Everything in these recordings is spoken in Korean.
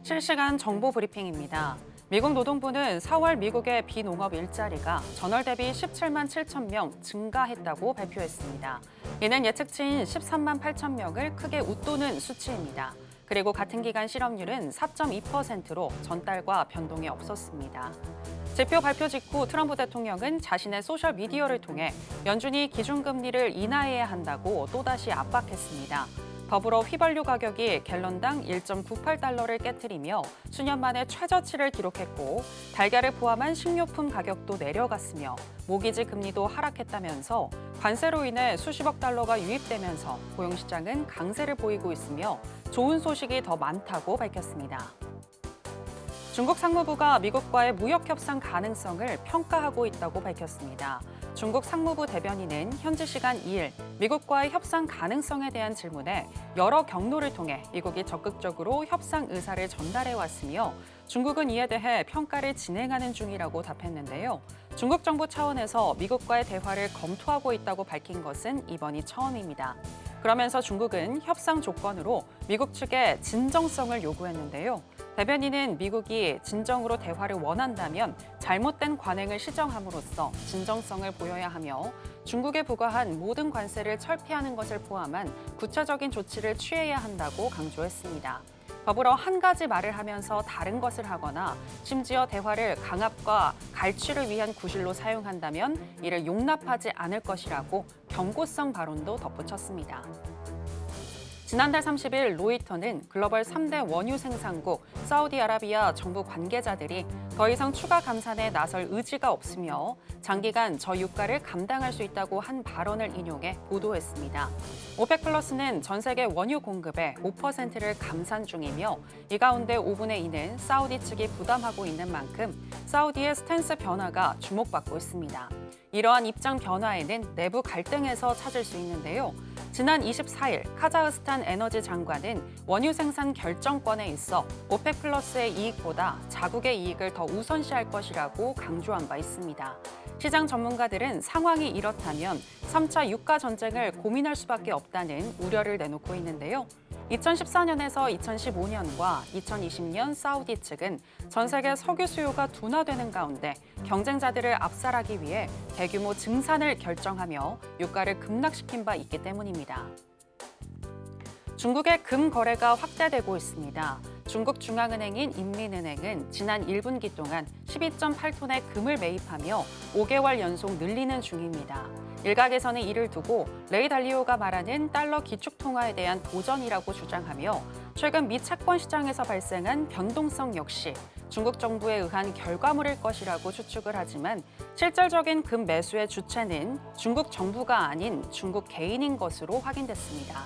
실시간 정보 브리핑입니다. 미국 노동부는 4월 미국의 비농업 일자리가 전월 대비 17만 7천 명 증가했다고 발표했습니다. 이는 예측치인 13만 8천 명을 크게 웃도는 수치입니다. 그리고 같은 기간 실업률은 4.2%로 전달과 변동이 없었습니다. 지표 발표 직후 트럼프 대통령은 자신의 소셜미디어를 통해 연준이 기준금리를 인하해야 한다고 또다시 압박했습니다. 더불어 휘발유 가격이 갤런당 1.98달러를 깨트리며 수년 만에 최저치를 기록했고 달걀을 포함한 식료품 가격도 내려갔으며 모기지 금리도 하락했다면서 관세로 인해 수십억 달러가 유입되면서 고용시장은 강세를 보이고 있으며 좋은 소식이 더 많다고 밝혔습니다. 중국 상무부가 미국과의 무역 협상 가능성을 평가하고 있다고 밝혔습니다. 중국 상무부 대변인은 현지 시간 2일 미국과의 협상 가능성에 대한 질문에 여러 경로를 통해 미국이 적극적으로 협상 의사를 전달해 왔으며 중국은 이에 대해 평가를 진행하는 중이라고 답했는데요. 중국 정부 차원에서 미국과의 대화를 검토하고 있다고 밝힌 것은 이번이 처음입니다. 그러면서 중국은 협상 조건으로 미국 측에 진정성을 요구했는데요. 대변인은 미국이 진정으로 대화를 원한다면 잘못된 관행을 시정함으로써 진정성을 보여야 하며 중국에 부과한 모든 관세를 철폐하는 것을 포함한 구체적인 조치를 취해야 한다고 강조했습니다. 더불어 한 가지 말을 하면서 다른 것을 하거나 심지어 대화를 강압과 갈취를 위한 구실로 사용한다면 이를 용납하지 않을 것이라고 경고성 발언도 덧붙였습니다. 지난달 30일 로이터는 글로벌 3대 원유 생산국 사우디아라비아 정부 관계자들이 더 이상 추가 감산에 나설 의지가 없으며 장기간 저유가를 감당할 수 있다고 한 발언을 인용해 보도했습니다. 오펙 플러스는 전 세계 원유 공급의 5%를 감산 중이며 이 가운데 5분의 2는 사우디 측이 부담하고 있는 만큼 사우디의 스탠스 변화가 주목받고 있습니다. 이러한 입장 변화에는 내부 갈등에서 찾을 수 있는데요. 지난 24일 카자흐스탄 에너지 장관은 원유 생산 결정권에 있어 오펙 플러스의 이익보다 자국의 이익을 더 우선시할 것이라고 강조한 바 있습니다. 시장 전문가들은 상황이 이렇다면 3차 유가 전쟁을 고민할 수밖에 없다는 우려를 내놓고 있는데요. 2014년에서 2015년과 2020년 사우디 측은 전 세계 석유 수요가 둔화되는 가운데 경쟁자들을 압살하기 위해 대규모 증산을 결정하며 유가를 급락시킨 바 있기 때문입니다. 중국의 금 거래가 확대되고 있습니다. 중국 중앙은행인 인민은행은 지난 1분기 동안 12.8톤의 금을 매입하며 5개월 연속 늘리는 중입니다. 일각에서는 이를 두고 레이 달리오가 말하는 달러 기축통화에 대한 도전이라고 주장하며 최근 미 채권 시장에서 발생한 변동성 역시 중국 정부에 의한 결과물일 것이라고 추측을 하지만 실질적인 금 매수의 주체는 중국 정부가 아닌 중국 개인인 것으로 확인됐습니다.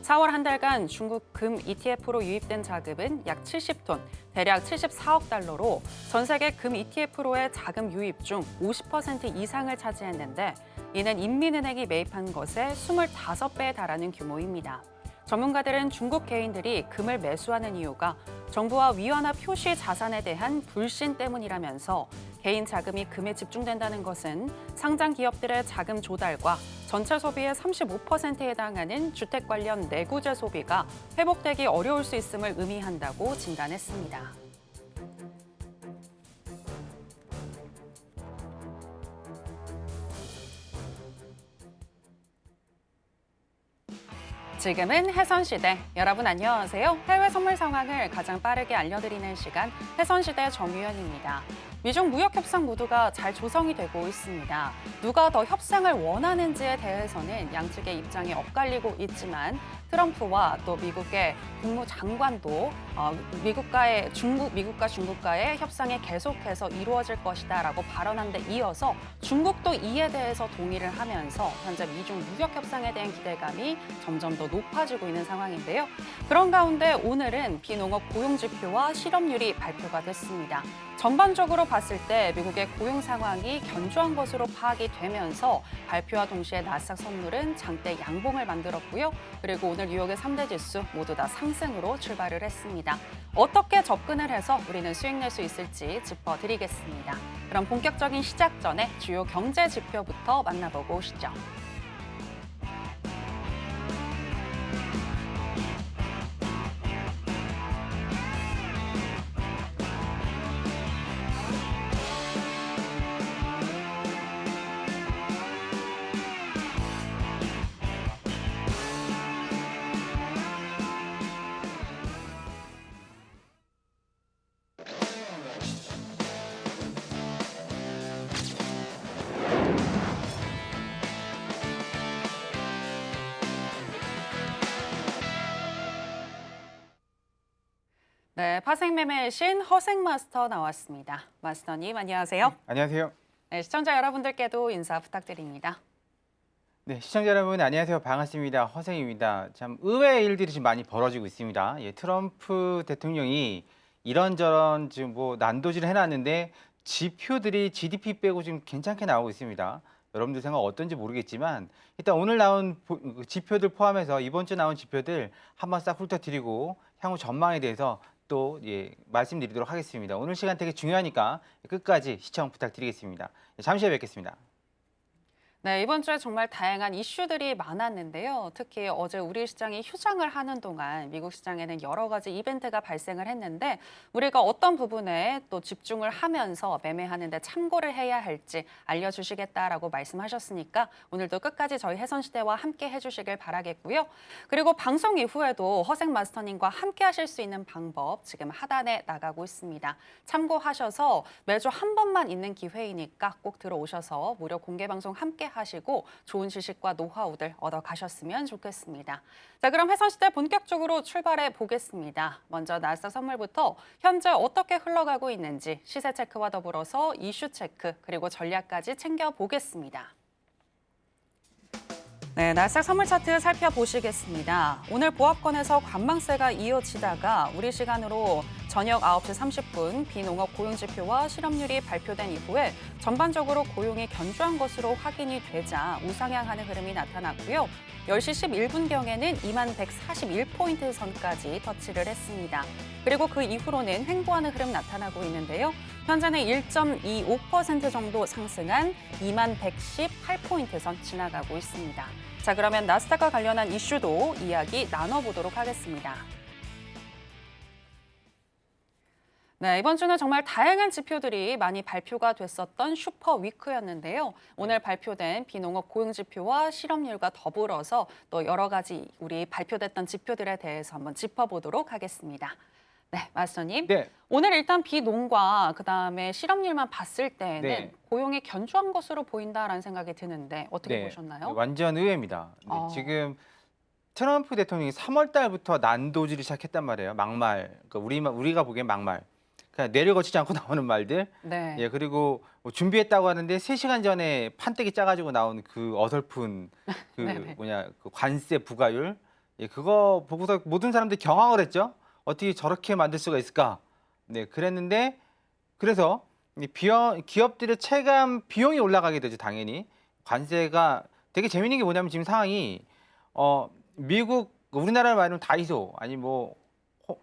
4월 한 달간 중국 금 ETF로 유입된 자금은 약 70톤, 대략 74억 달러로 전 세계 금 ETF로의 자금 유입 중 50% 이상을 차지했는데 이는 인민은행이 매입한 것의 25배에 달하는 규모입니다. 전문가들은 중국 개인들이 금을 매수하는 이유가 정부와 위안화 표시 자산에 대한 불신 때문이라면서 개인 자금이 금에 집중된다는 것은 상장 기업들의 자금 조달과 전체 소비의 35%에 해당하는 주택 관련 내구재 소비가 회복되기 어려울 수 있음을 의미한다고 진단했습니다. 지금은 해선시대. 여러분 안녕하세요. 해외 선물 상황을 가장 빠르게 알려드리는 시간 해선시대 정유현입니다. 미중 무역 협상 모두가 잘 조성이 되고 있습니다. 누가 더 협상을 원하는지에 대해서는 양측의 입장이 엇갈리고 있지만 트럼프와 또 미국의 국무장관도 미국과 중국과의 협상이 계속해서 이루어질 것이다라고 발언한 데 이어서 중국도 이에 대해서 동의를 하면서 현재 미중 무역 협상에 대한 기대감이 점점 더 높아지고 있는 상황인데요. 그런 가운데 오늘은 비농업 고용 지표와 실업률이 발표가 됐습니다. 전반적으로 봤을 때 미국의 고용 상황이 견조한 것으로 파악이 되면서 발표와 동시에 나스닥 선물은 장대 양봉을 만들었고요. 그리고 오늘 뉴욕의 3대 지수 모두 다 상승으로 출발을 했습니다. 어떻게 접근을 해서 우리는 수익 낼 수 있을지 짚어드리겠습니다. 그럼 본격적인 시작 전에 주요 경제 지표부터 만나보고 오시죠. 네, 파생매매의 신 허생 마스터 나왔습니다. 마스터님, 안녕하세요. 안녕하세요. 네, 시청자 여러분들께도 인사 부탁드립니다. 네, 시청자 여러분 안녕하세요. 반갑습니다. 허생입니다. 참 의외의 일들이 지금 많이 벌어지고 있습니다. 트럼프 대통령이 이런저런 지금 뭐 난도질을 해놨는데 지표들이 GDP 빼고 지금 괜찮게 나오고 있습니다. 여러분들 생각 어떤지 모르겠지만 일단 오늘 나온 지표들 포함해서 이번 주 나온 지표들 한번 싹 훑어드리고 향후 전망에 대해서 또 말씀드리도록 하겠습니다. 오늘 시간 되게 중요하니까 끝까지 시청 부탁드리겠습니다. 잠시 후에 뵙겠습니다. 네, 이번 주에 정말 다양한 이슈들이 많았는데요. 특히 어제 우리 시장이 휴장을 하는 동안 미국 시장에는 여러 가지 이벤트가 발생을 했는데 우리가 어떤 부분에 또 집중을 하면서 매매하는 데 참고를 해야 할지 알려주시겠다라고 말씀하셨으니까 오늘도 끝까지 저희 해선시대와 함께 해주시길 바라겠고요. 그리고 방송 이후에도 허생 마스터님과 함께 하실 수 있는 방법 지금 하단에 나가고 있습니다. 참고하셔서 매주 한 번만 있는 기회이니까 꼭 들어오셔서 무료 공개 방송 함께 하시고 좋은 지식과 노하우들 얻어 가셨으면 좋겠습니다. 자, 그럼 해선시대 본격적으로 출발해 보겠습니다. 먼저 나스닥 선물부터 현재 어떻게 흘러가고 있는지 시세 체크와 더불어서 이슈 체크 그리고 전략까지 챙겨 보겠습니다. 네, 나스닥 선물 차트 살펴보시겠습니다. 오늘 보합권에서 관망세가 이어지다가 우리 시간으로 저녁 9시 30분 비농업 고용지표와 실업률이 발표된 이후에 전반적으로 고용이 견조한 것으로 확인이 되자 우상향하는 흐름이 나타났고요. 10시 11분경에는 2141포인트 선까지 터치를 했습니다. 그리고 그 이후로는 횡보하는 흐름 나타나고 있는데요. 현재는 1.25% 정도 상승한 2118포인트 선 지나가고 있습니다. 자, 그러면 나스닥과 관련한 이슈도 이야기 나눠보도록 하겠습니다. 네, 이번 주는 정말 다양한 지표들이 많이 발표가 됐었던 슈퍼 위크였는데요. 오늘 발표된 비농업 고용지표와 실업률과 더불어서 또 여러 가지 우리 발표됐던 지표들에 대해서 한번 짚어보도록 하겠습니다. 네, 마스터님. 네. 오늘 일단 비농과 그다음에 실업률만 봤을 때는 네. 고용이 견조한 것으로 보인다라는 생각이 드는데 어떻게 보셨나요? 완전 의외입니다. 지금 트럼프 대통령이 3월 달부터 난도질을 시작했단 말이에요. 막말. 그러니까 우리가 보기엔 막말. 그냥 내려거치지 않고 나오는 말들. 네. 그리고 뭐 준비했다고 하는데 3시간 전에 판때기 짜가지고 나온 그 어설픈 그 관세 부과율. 그거 보고서 모든 사람들이 경악을 했죠. 어떻게 저렇게 만들 수가 있을까? 네, 그랬는데 그래서 기업들의 체감 비용이 올라가게 되죠, 당연히. 관세가 되게 재밌는 게 뭐냐면 지금 상황이 미국 우리나라 말로 다이소 아니 뭐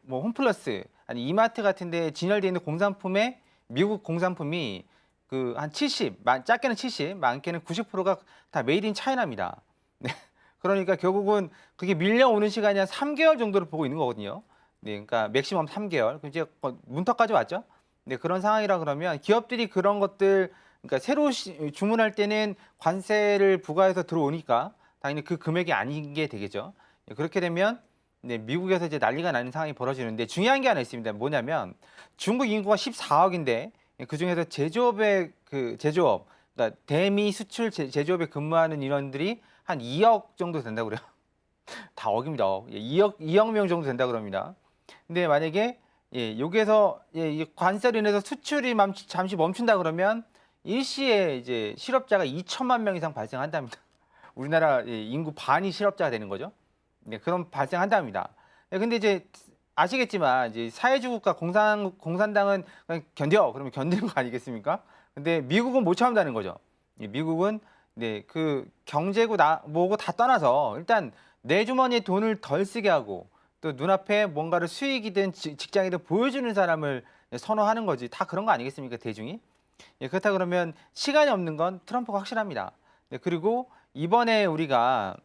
홈플러스 아니 이마트 같은 데 진열되어 있는 공산품에 미국 공산품이 그 한 70, 작게는 70, 많게는 90%가 다 메이드 인 차이나입니다. 네. 그러니까 결국은 그게 밀려오는 시간이 한 3개월 정도를 보고 있는 거거든요. 네, 그러니까 맥시멈 3개월. 이제 문턱까지 왔죠. 네, 그런 상황이라 그러면 기업들이 그런 것들 그러니까 새로 주문할 때는 관세를 부과해서 들어오니까 당연히 그 금액이 아닌 게 되겠죠. 네, 그렇게 되면 네, 미국에서 이제 난리가 나는 상황이 벌어지는데 중요한 게 하나 있습니다. 뭐냐면 중국 인구가 14억인데 그 중에서 제조업의 제조업, 그러니까 대미 수출 제조업에 근무하는 인원들이 한 2억 정도 된다고 그래요. 다 억입니다. 2억 명 정도 된다 그럽니다. 근데 만약에 여기에서 이 관세로 인해서 수출이 잠시 멈춘다 그러면 일시에 이제 실업자가 2천만 명 이상 발생한답니다. 우리나라 인구 반이 실업자가 되는 거죠. 네, 그럼 발생한답니다. 근데 이제 아시겠지만 이제 사회주국가 공산당은 그냥 견뎌 그러면 견디는 거 아니겠습니까? 근데 미국은 못 참는다는 거죠. 미국은 그 경제고 뭐고 다 떠나서 일단 내 주머니에 돈을 덜 쓰게 하고 또 눈앞에 뭔가를 수익이든 직장이든 보여주는 사람을 선호하는 거지. 다 그런 거 아니겠습니까, 대중이? 그렇다 그러면 시간이 없는 건 트럼프가 확실합니다. 그리고 이번에 우리가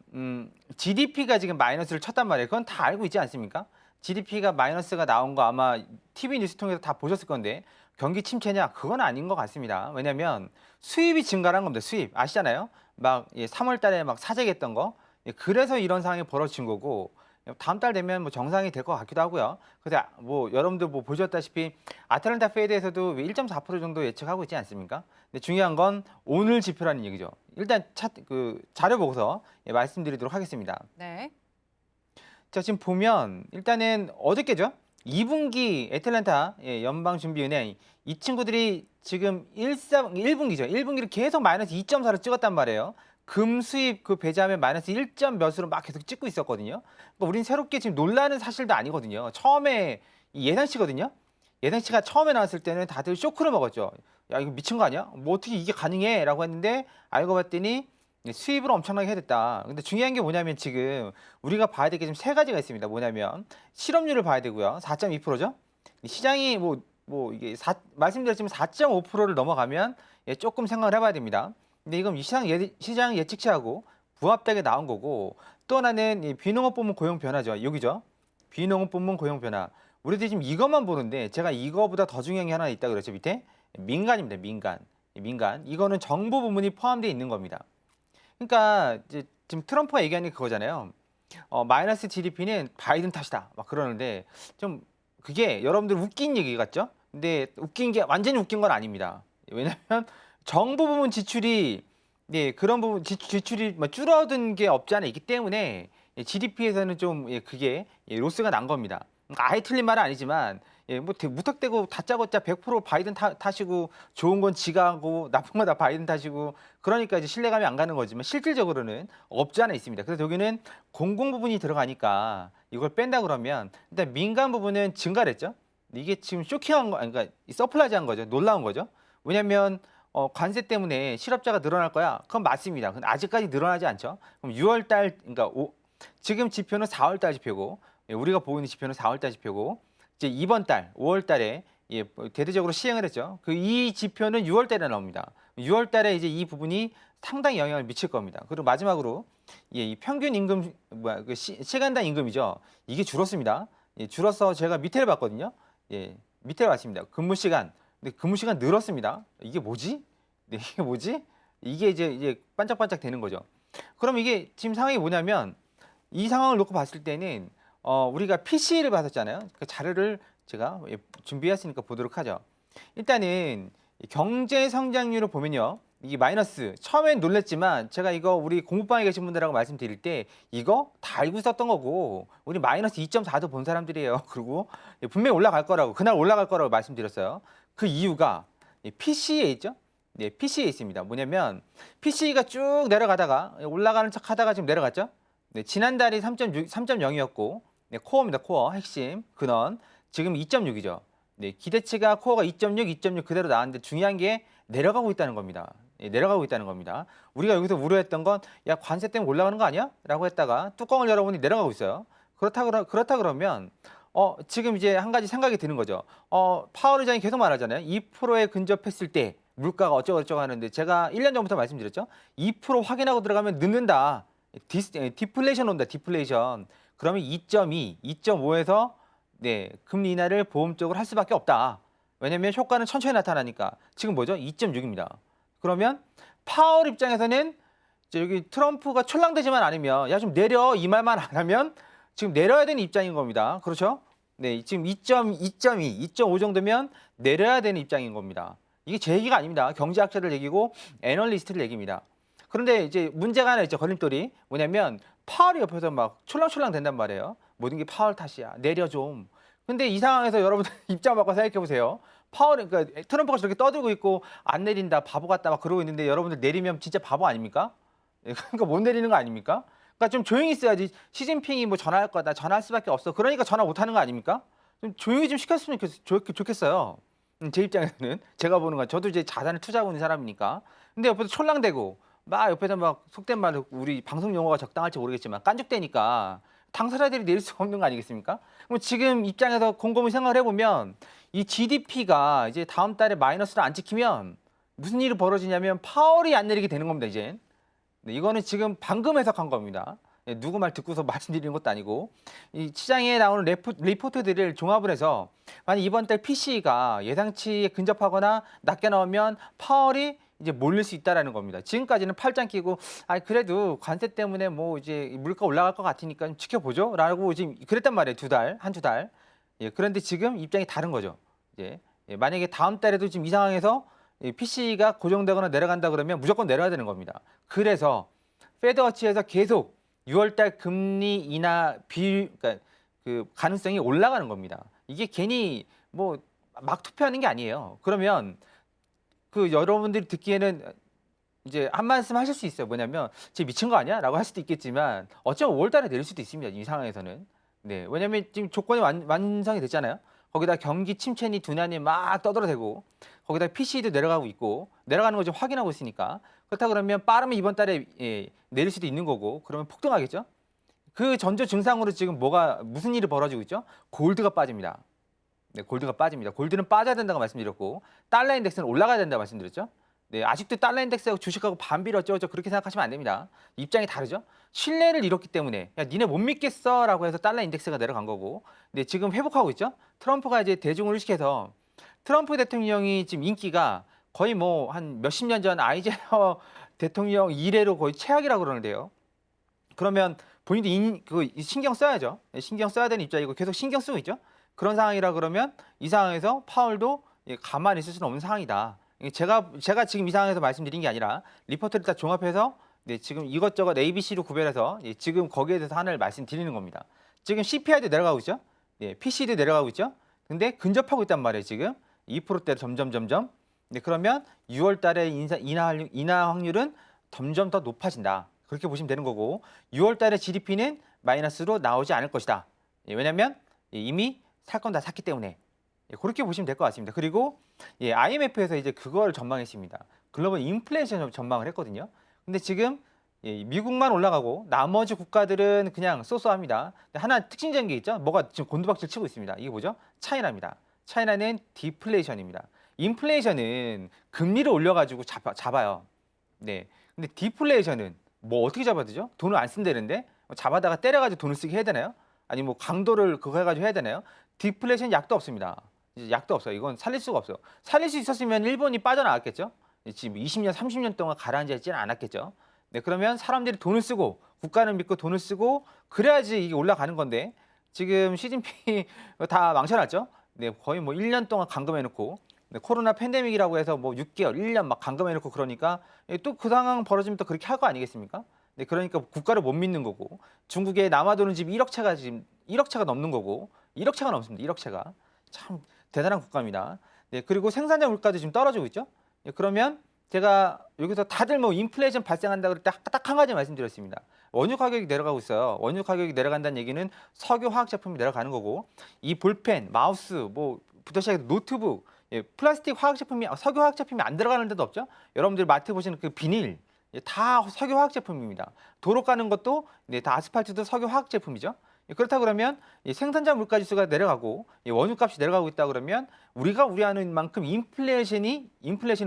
GDP가 지금 마이너스를 쳤단 말이에요. 그건 다 알고 있지 않습니까? GDP가 마이너스가 나온 거 아마 TV 뉴스 통해서 다 보셨을 건데 경기 침체냐? 그건 아닌 것 같습니다. 왜냐하면 수입이 증가한 겁니다. 수입. 아시잖아요? 막 3월 달에 막 사재기했던 거. 그래서 이런 상황이 벌어진 거고 다음 달 되면 뭐 정상이 될 것 같기도 하고요. 그래서 뭐 여러분들 뭐 보셨다시피 아틀란타 페드에서도 1.4% 정도 예측하고 있지 않습니까? 근데 중요한 건 오늘 지표라는 얘기죠. 일단 자료 보고서 말씀드리도록 하겠습니다. 네. 자, 지금 보면 일단은 어저께죠. 2분기 애틀랜타 연방준비은행 이 친구들이 지금 1분기죠. 1분기를 계속 마이너스 2.4로 찍었단 말이에요. 금 수입 그 배제하면 마이너스 1점 몇으로 막 계속 찍고 있었거든요. 그러니까 우린 새롭게 지금 놀라는 사실도 아니거든요. 처음에 이 예상치거든요. 예상치가 처음에 나왔을 때는 다들 쇼크를 먹었죠. 야, 이거 미친 거 아니야? 뭐 어떻게 이게 가능해? 라고 했는데 알고 봤더니 수입을 엄청나게 해야 됐다. 근데 중요한 게 뭐냐면 지금 우리가 봐야 될 게 지금 세 가지가 있습니다. 뭐냐면 실업률을 봐야 되고요. 4.2%죠. 시장이 이게 말씀드렸지만 4.5%를 넘어가면 조금 생각을 해봐야 됩니다. 근데 이건 시장 예측치하고 부합되게 나온 거고 또 하나는 이 비농업 부문 고용 변화죠. 여기죠. 비농업 부문 고용 변화. 우리들이 지금 이것만 보는데 제가 이거보다 더 중요한 게 하나 있다고 그랬죠. 밑에 민간입니다. 민간. 이거는 정부 부문이 포함되어 있는 겁니다. 그러니까 이제 지금 트럼프가 얘기하는 게 그거잖아요. 마이너스 GDP는 바이든 탓이다. 막 그러는데 좀 그게 여러분들 웃긴 얘기 같죠? 근데 웃긴 게 완전히 웃긴 건 아닙니다. 왜냐하면 정부 부문 지출이 그런 부분 지출이 줄어든 게 없지 않아 있기 때문에 GDP에서는 좀 그게 로스가 난 겁니다. 그러니까 아예 틀린 말은 아니지만 뭐 무턱대고 다짜고짜 100% 바이든 탓이고 좋은 건 지가 하고 나쁜 건 다 바이든 탓이고 그러니까 이제 신뢰감이 안 가는 거지만 실질적으로는 없지 않아 있습니다. 그래서 여기는 공공 부분이 들어가니까 이걸 뺀다 그러면 일단 민간 부분은 증가를 했죠. 이게 지금 쇼킹한 거, 그러니까 서플라이즈한 거죠. 놀라운 거죠. 왜냐하면 관세 때문에 실업자가 늘어날 거야. 그건 맞습니다. 근데 아직까지 늘어나지 않죠. 그럼 6월 달, 그러니까 지금 지표는 4월 달 지표고 우리가 보고 있는 지표는 4월 달 지표고 이제 이번 달 5월 달에 대대적으로 시행을 했죠. 이 지표는 6월 달에 나옵니다. 6월 달에 이제 이 부분이 상당히 영향을 미칠 겁니다. 그리고 마지막으로 이 평균 임금 시간당 임금이죠. 이게 줄었습니다. 줄어서 제가 밑에를 봤거든요. 밑에를 봤습니다. 근무 시간. 근데 근무 시간 늘었습니다. 이게 뭐지? 이게 뭐지? 이게 이제 반짝반짝 되는 거죠. 그럼 이게 지금 상황이 뭐냐면 이 상황을 놓고 봤을 때는 우리가 PC를 받았잖아요. 그 자료를 제가 준비했으니까 보도록 하죠. 일단은 경제 성장률을 보면요. 이게 마이너스. 처음엔 놀랬지만 제가 이거 우리 공부방에 계신 분들하고 말씀드릴 때 이거 다 알고 있었던 거고 우리 마이너스 2.4도 본 사람들이에요. 그리고 분명히 올라갈 거라고 그날 올라갈 거라고 말씀드렸어요. 그 이유가 PC에 있죠. PC에 있습니다. 뭐냐면 PC가 쭉 내려가다가 올라가는 척 하다가 지금 내려갔죠. 지난달이 3.0이었고 코어입니다. 코어 핵심 근원 지금 2.6이죠. 기대치가 코어가 2.6 그대로 나왔는데 중요한 게 내려가고 있다는 겁니다. 내려가고 있다는 겁니다. 우리가 여기서 우려했던 건 야 관세 때문에 올라가는 거 아니야? 라고 했다가 뚜껑을 열어보니 내려가고 있어요. 그렇다 그러면 지금 이제 한 가지 생각이 드는 거죠. 파월 의장이 계속 말하잖아요. 2%에 근접했을 때 물가가 어쩌고저쩌고 하는데 제가 1년 전부터 말씀드렸죠. 2% 확인하고 들어가면 늦는다. 디플레이션 온다. 디플레이션. 그러면 2.2, 2.5에서 금리 인하를 보험적으로 할 수밖에 없다. 왜냐하면 효과는 천천히 나타나니까. 지금 뭐죠? 2.6입니다. 그러면 파월 입장에서는 여기 트럼프가 출랑되지만 않으면 야 좀 내려 이 말만 안 하면 지금 내려야 되는 입장인 겁니다. 그렇죠? 지금 2.2, 2.5 정도면 내려야 되는 입장인 겁니다. 이게 제 얘기가 아닙니다. 경제학자들 얘기고 애널리스트들 얘기입니다. 그런데 이제 문제가 하나 있죠. 걸림돌이. 뭐냐면 파월이 옆에서 막 출렁출렁 된단 말이에요. 모든 게 파월 탓이야. 내려 좀. 근데 이 상황에서 여러분들 입장 바꿔 생각해 보세요. 그러니까 트럼프가 저렇게 떠들고 있고 안 내린다, 바보 같다 막 그러고 있는데 여러분들 내리면 진짜 바보 아닙니까? 그러니까 못 내리는 거 아닙니까? 그러니까 좀 조용히 있어야지. 시진핑이 뭐 전화할 거다. 전화할 수밖에 없어. 그러니까 전화 못 하는 거 아닙니까? 좀 조용히 좀 시켰으면 좋겠어요. 제 입장에서는 제가 보는 건 저도 이제 자산을 투자하고 있는 사람이니까. 근데 옆에서 촐랑대고 막 옆에서 막 속된 말로 우리 방송 용어가 적당할지 모르겠지만 깐죽대니까 당사자들이 내릴 수가 없는 거 아니겠습니까? 그럼 지금 입장에서 곰곰이 생각을 해보면 이 GDP가 이제 다음 달에 마이너스를 안 지키면 무슨 일이 벌어지냐면 파월이 안 내리게 되는 겁니다, 이제. 이거는 지금 방금 해석한 겁니다. 누구 말 듣고서 말씀드리는 것도 아니고 이 시장에 나오는 리포트들을 종합을 해서 만약 이번 달 PC가 예상치에 근접하거나 낮게 나오면 파월이 이제 몰릴 수 있다라는 겁니다. 지금까지는 팔짱 끼고 그래도 관세 때문에 뭐 이제 물가 올라갈 것 같으니까 좀 지켜보죠라고 지금 그랬단 말이에요. 한두 달. 그런데 지금 입장이 다른 거죠. 만약에 다음 달에도 지금 이 상황에서 PC가 고정되거나 내려간다 그러면 무조건 내려야 되는 겁니다. 그래서 페드워치에서 계속 6월달 금리 인하 그러니까 그 가능성이 올라가는 겁니다. 이게 괜히 뭐 막 투표하는 게 아니에요. 그러면 그 여러분들이 듣기에는 이제 한 말씀 하실 수 있어요. 뭐냐면 "쟤 미친 거 아니야?" 라고 할 수도 있겠지만 어쩌면 5월 달에 내릴 수도 있습니다, 이 상황에서는. 네. 왜냐면 지금 조건이 완성이 됐잖아요. 거기다 경기 침체니 두난이 막 떠들어대고 거기다 PC도 내려가고 있고 내려가는 걸 좀 확인하고 있으니까. 그렇다 그러면 빠르면 이번 달에 내릴 수도 있는 거고 그러면 폭등하겠죠? 그 전조 증상으로 지금 무슨 일이 벌어지고 있죠? 골드가 빠집니다. 네, 골드가 빠집니다. 골드는 빠져야 된다고 말씀드렸고 달러 인덱스는 올라가야 된다고 말씀드렸죠. 네, 아직도 달러 인덱스하고 주식하고 반비례 어쩌고저쩌고 그렇게 생각하시면 안 됩니다. 입장이 다르죠. 신뢰를 잃었기 때문에 야, 니네 못 믿겠어라고 해서 달러 인덱스가 내려간 거고 네, 지금 회복하고 있죠. 트럼프가 이제 대중을 의식해서 트럼프 대통령이 지금 인기가 거의 뭐 한 몇십 년 전 아이젠하워 대통령 이래로 거의 최악이라고 그러는데요. 그러면 본인도 신경 써야죠. 예, 신경 써야 되는 입장이고 계속 신경 쓰고 있죠. 그런 상황이라 그러면 이 상황에서 파월도 가만히 있을 수는 없는 상황이다. 제가 지금 이 상황에서 말씀드린 게 아니라 리포트를 다 종합해서 네, 지금 이것저것 ABC로 구별해서 지금 거기에 대해서 하나를 말씀드리는 겁니다. 지금 CPI도 내려가고 있죠. 네, PC도 내려가고 있죠. 근데 근접하고 있단 말이에요. 지금 2%대로 점점. 네, 그러면 6월 달에 인하 확률은 점점 더 높아진다. 그렇게 보시면 되는 거고 6월 달에 GDP는 마이너스로 나오지 않을 것이다. 왜냐하면 이미 살 건 다 샀기 때문에 그렇게 보시면 될 것 같습니다. 그리고 IMF에서 이제 그걸 전망했습니다. 글로벌 인플레이션 전망을 했거든요. 근데 지금 미국만 올라가고 나머지 국가들은 그냥 쏘쏘합니다. 하나 특징적인 게 있죠. 뭐가 지금 곤두박질 치고 있습니다. 이게 뭐죠? 차이나입니다. 차이나는 디플레이션입니다. 인플레이션은 금리를 올려가지고 잡아요. 네. 근데 디플레이션은 뭐 어떻게 잡아야 되죠? 돈을 안 쓴다는데 잡아다가 때려가지고 돈을 쓰게 해야 되나요? 아니 뭐 강도를 그거 해가지고 해야 되나요? 디플레이션 약도 없습니다. 이제 약도 없어요. 이건 살릴 수가 없어요. 살릴 수 있었으면 일본이 빠져나갔겠죠? 지금 20년, 30년 동안 가라앉아 있지는 않았겠죠? 네, 그러면 사람들이 돈을 쓰고 국가는 믿고 돈을 쓰고 그래야지 이게 올라가는 건데 지금 시진핑이 다 망쳐놨죠? 네, 거의 뭐 1년 동안 감금해놓고 네, 코로나 팬데믹이라고 해서 뭐 6개월, 1년 막 감금해놓고 그러니까 또 그 상황 벌어지면 또 그렇게 할 거 아니겠습니까? 네, 그러니까 국가를 못 믿는 거고 중국에 남아도는 집 1억 채가 지금 1억 채가 넘는 거고 1억 채가 넘습니다. 1억 채가 참 대단한 국가입니다. 네, 그리고 생산자 물가도 지금 떨어지고 있죠. 네, 그러면 제가 여기서 다들 뭐 인플레이션 발생한다 그럴 때 딱 한 가지 말씀드렸습니다. 원유 가격이 내려가고 있어요. 원유 가격이 내려간다는 얘기는 석유 화학 제품이 내려가는 거고 이 볼펜, 마우스, 뭐부터 시작해서 노트북, 플라스틱 화학 제품이 석유 화학 제품이 안 들어가는 데도 없죠. 여러분들 마트 보시는 그 비닐 다 석유 화학 제품입니다. 도로 가는 것도 다 아스팔트도 석유 화학 제품이죠. 그렇다 그러면 생산자 물가 지수가 내려가고 원유값이 내려가고 있다 그러면 우리가 우려하는 만큼 인플레이션이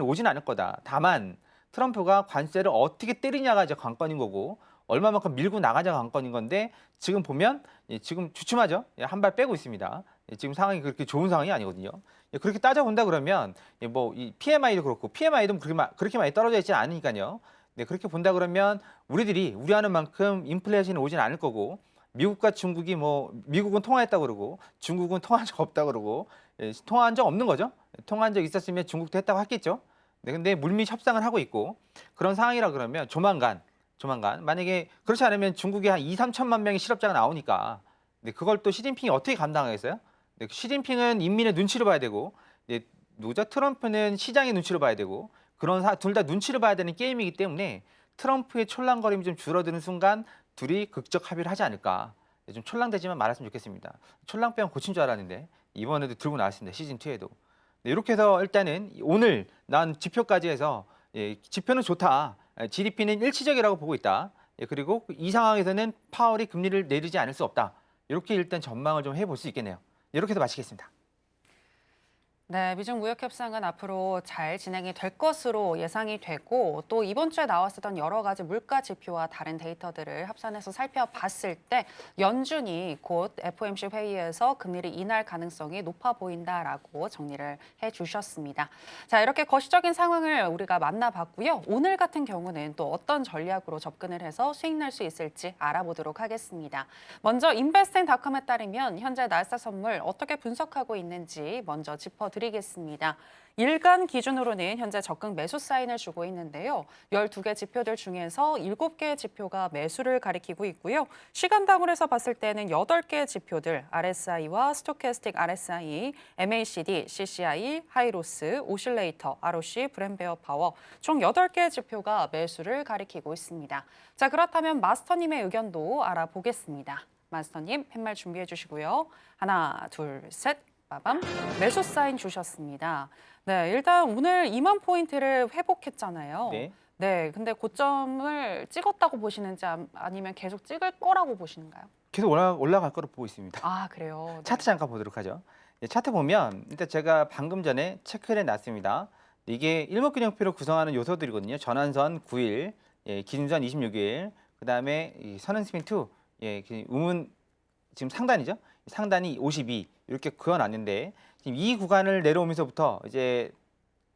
오진 않을 거다. 다만 트럼프가 관세를 어떻게 때리냐가 이제 관건인 거고 얼마만큼 밀고 나가자가 관건인 건데 지금 보면 지금 주춤하죠. 한 발 빼고 있습니다. 지금 상황이 그렇게 좋은 상황이 아니거든요. 그렇게 따져본다 그러면 뭐 이 PMI도 그렇고 PMI도 그렇게 많이 떨어져 있지 않으니까요. 네, 그렇게 본다 그러면 우리들이 우려하는 만큼 인플레이션이 오진 않을 거고 미국과 중국이 미국은 통화했다고 그러고 중국은 통화한 적 없다고 그러고 통화한 적 없는 거죠. 통화한 적 있었으면 중국도 했다고 했겠죠. 네, 근데 물밑 협상을 하고 있고 그런 상황이라 그러면 조만간 만약에 그렇지 않으면 중국에 한 2, 3천만 명의 실업자가 나오니까 네, 그걸 또 시진핑이 어떻게 감당하겠어요? 네, 시진핑은 인민의 눈치를 봐야 되고 네, 트럼프는 시장의 눈치를 봐야 되고 둘 다 눈치를 봐야 되는 게임이기 때문에 트럼프의 촐랑거림이 좀 줄어드는 순간 둘이 극적 합의를 하지 않을까. 좀 촐랑대지만 말았으면 좋겠습니다. 촐랑병 고친 줄 알았는데 이번에도 들고 나왔습니다. 시즌2에도. 네, 이렇게 해서 일단은 오늘 난 지표까지 해서 지표는 좋다. GDP는 일치적이라고 보고 있다. 그리고 이 상황에서는 파월이 금리를 내리지 않을 수 없다. 이렇게 일단 전망을 좀 해볼 수 있겠네요. 이렇게 해서 마치겠습니다. 네, 미중 무역 협상은 앞으로 잘 진행이 될 것으로 예상이 되고 또 이번 주에 나왔었던 여러 가지 물가 지표와 다른 데이터들을 합산해서 살펴봤을 때 연준이 곧 FOMC 회의에서 금리를 인하할 가능성이 높아 보인다라고 정리를 해주셨습니다. 자, 이렇게 거시적인 상황을 우리가 만나봤고요. 오늘 같은 경우는 또 어떤 전략으로 접근을 해서 수익 낼 수 있을지 알아보도록 하겠습니다. 먼저 인베스팅닷컴에 따르면 현재 나스닥 선물 어떻게 분석하고 있는지 먼저 짚어드리겠습니다. 알려드리겠습니다. 일간 기준으로는 현재 적극 매수 사인을 주고 있는데요. 12개 지표들 중에서 7개의 지표가 매수를 가리키고 있고요. 시간당으로 해서 봤을 때는 8개의 지표들, RSI와 스토캐스틱 RSI, MACD, CCI, 하이로스, 오실레이터, ROC, 브랜베어 파워 총 8개의 지표가 매수를 가리키고 있습니다. 자, 그렇다면 마스터님의 의견도 알아보겠습니다. 마스터님, 팻말 준비해 주시고요. 하나, 둘, 셋. 빠밤. 매수 사인 주셨습니다. 네, 일단 오늘 2만 포인트를 회복했잖아요. 네. 네, 근데 고점을 찍었다고 보시는지 아니면 계속 찍을 거라고 보시는가요? 계속 올라갈 거로 보고 있습니다. 아, 그래요? 네. 차트 잠깐 보도록 하죠. 차트 보면 일단 제가 방금 전에 체크를 해놨습니다. 이게 일목균형표로 구성하는 요소들이거든요. 전환선 9일, 기준선 26일, 그다음에 이 선행스핀 2, 우문 지금 상단이죠. 상단이 52 이렇게 그어놨는데 지금 이 구간을 내려오면서부터 이제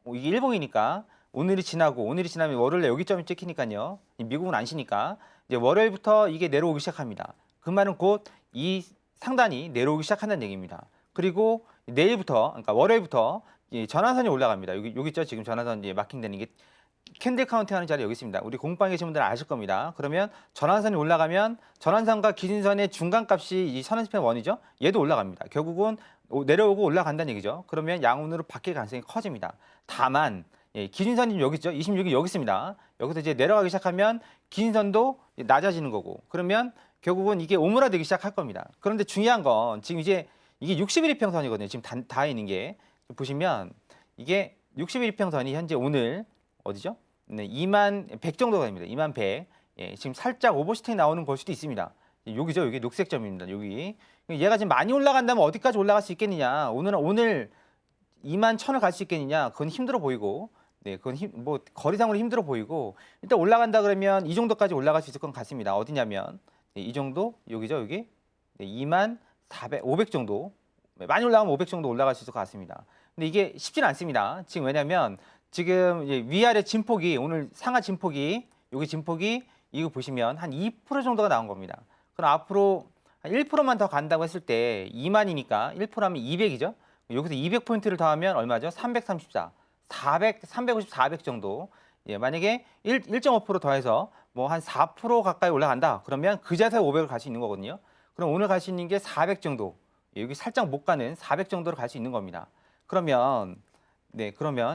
이게 일봉이니까 오늘이 지나면 월요일에 여기점이 찍히니까요. 미국은 안 쉬니까 이제 월요일부터 이게 내려오기 시작합니다. 그 말은 곧 이 상단이 내려오기 시작한다는 얘기입니다. 그리고 내일부터, 그러니까 월요일부터 전환선이 올라갑니다. 여기 있죠. 지금 전환선 이제 마킹되는 게 캔들 카운팅하는 자리 여기 있습니다. 우리 공부방에 계신 분들은 아실 겁니다. 그러면 전환선이 올라가면 전환선과 기준선의 중간값이 이 선행스핀 1이죠. 얘도 올라갑니다. 결국은 내려오고 올라간다는 얘기죠. 그러면 양운으로 바뀔 가능성이 커집니다. 다만 기준선이 여기 있죠. 26이 여기 있습니다. 여기서 이제 내려가기 시작하면 기준선도 낮아지는 거고 그러면 결국은 이게 오므라들기 시작할 겁니다. 그런데 중요한 건 지금 이제 이게 60일 이평선이거든요. 지금 다 있는 게 보시면 이게 60일 이평선이 현재 오늘 어디죠? 네, 2만 100 정도가 됩니다. 2만 100. 지금 살짝 오버슈팅이 나오는 걸 수도 있습니다. 여기죠. 여기 녹색 점입니다. 여기. 얘가 지금 많이 올라간다면 어디까지 올라갈 수 있겠느냐? 오늘 2만 1000을 갈 수 있겠느냐? 그건 힘들어 보이고. 네, 그건 뭐 거리상으로 힘들어 보이고. 일단 올라간다 그러면 이 정도까지 올라갈 수 있을 것 같습니다. 어디냐면 이 정도 여기죠. 여기. 2만 500 정도. 많이 올라가면 500 정도 올라갈 수 있을 것 같습니다. 근데 이게 쉽지는 않습니다. 지금 왜냐면 지금 위아래 진폭이 오늘 상하 진폭이 여기 진폭이 이거 보시면 한 2% 정도가 나온 겁니다. 그럼 앞으로 한 1%만 더 간다고 했을 때 2만이니까 1%하면 200이죠. 여기서 200포인트를 더하면 얼마죠? 334, 350, 400 정도. 만약에 1.5% 더해서 뭐 한 4% 가까이 올라간다. 그러면 그 자세 500을 갈 수 있는 거거든요. 그럼 오늘 갈 수 있는 게 400 정도. 여기 살짝 못 가는 400 정도로 갈 수 있는 겁니다. 그러면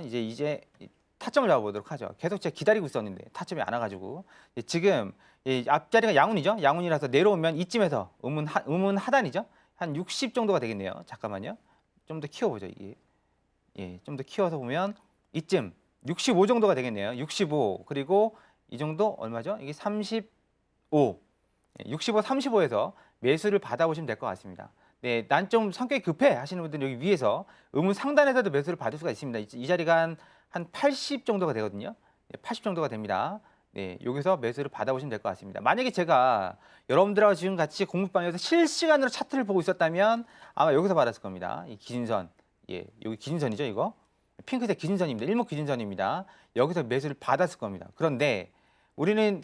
이제 타점을 잡아보도록 하죠. 계속 제가 기다리고 있었는데 타점이 안 와가지고 지금 앞자리가 양운이죠. 양운이라서 내려오면 이쯤에서 음운 하단이죠. 한 60 정도가 되겠네요. 잠깐만요. 좀 더 키워보죠. 이게 좀 더 키워서 보면 이쯤 65 정도가 되겠네요. 65 그리고 이 정도 얼마죠? 이게 35, 65, 35에서 매수를 받아보시면 될 것 같습니다. 네, 난 좀 성격이 급해 하시는 분들은 여기 위에서 음운 상단에서도 매수를 받을 수가 있습니다. 이 자리가 한 80 정도가 되거든요. 80 정도가 됩니다. 네, 여기서 매수를 받아보시면 될 것 같습니다. 만약에 제가 여러분들하고 지금 같이 공부방에서 실시간으로 차트를 보고 있었다면 아마 여기서 받았을 겁니다. 이 기준선, 여기 기준선이죠, 이거. 핑크색 기준선입니다. 일목 기준선입니다. 여기서 매수를 받았을 겁니다. 그런데 저는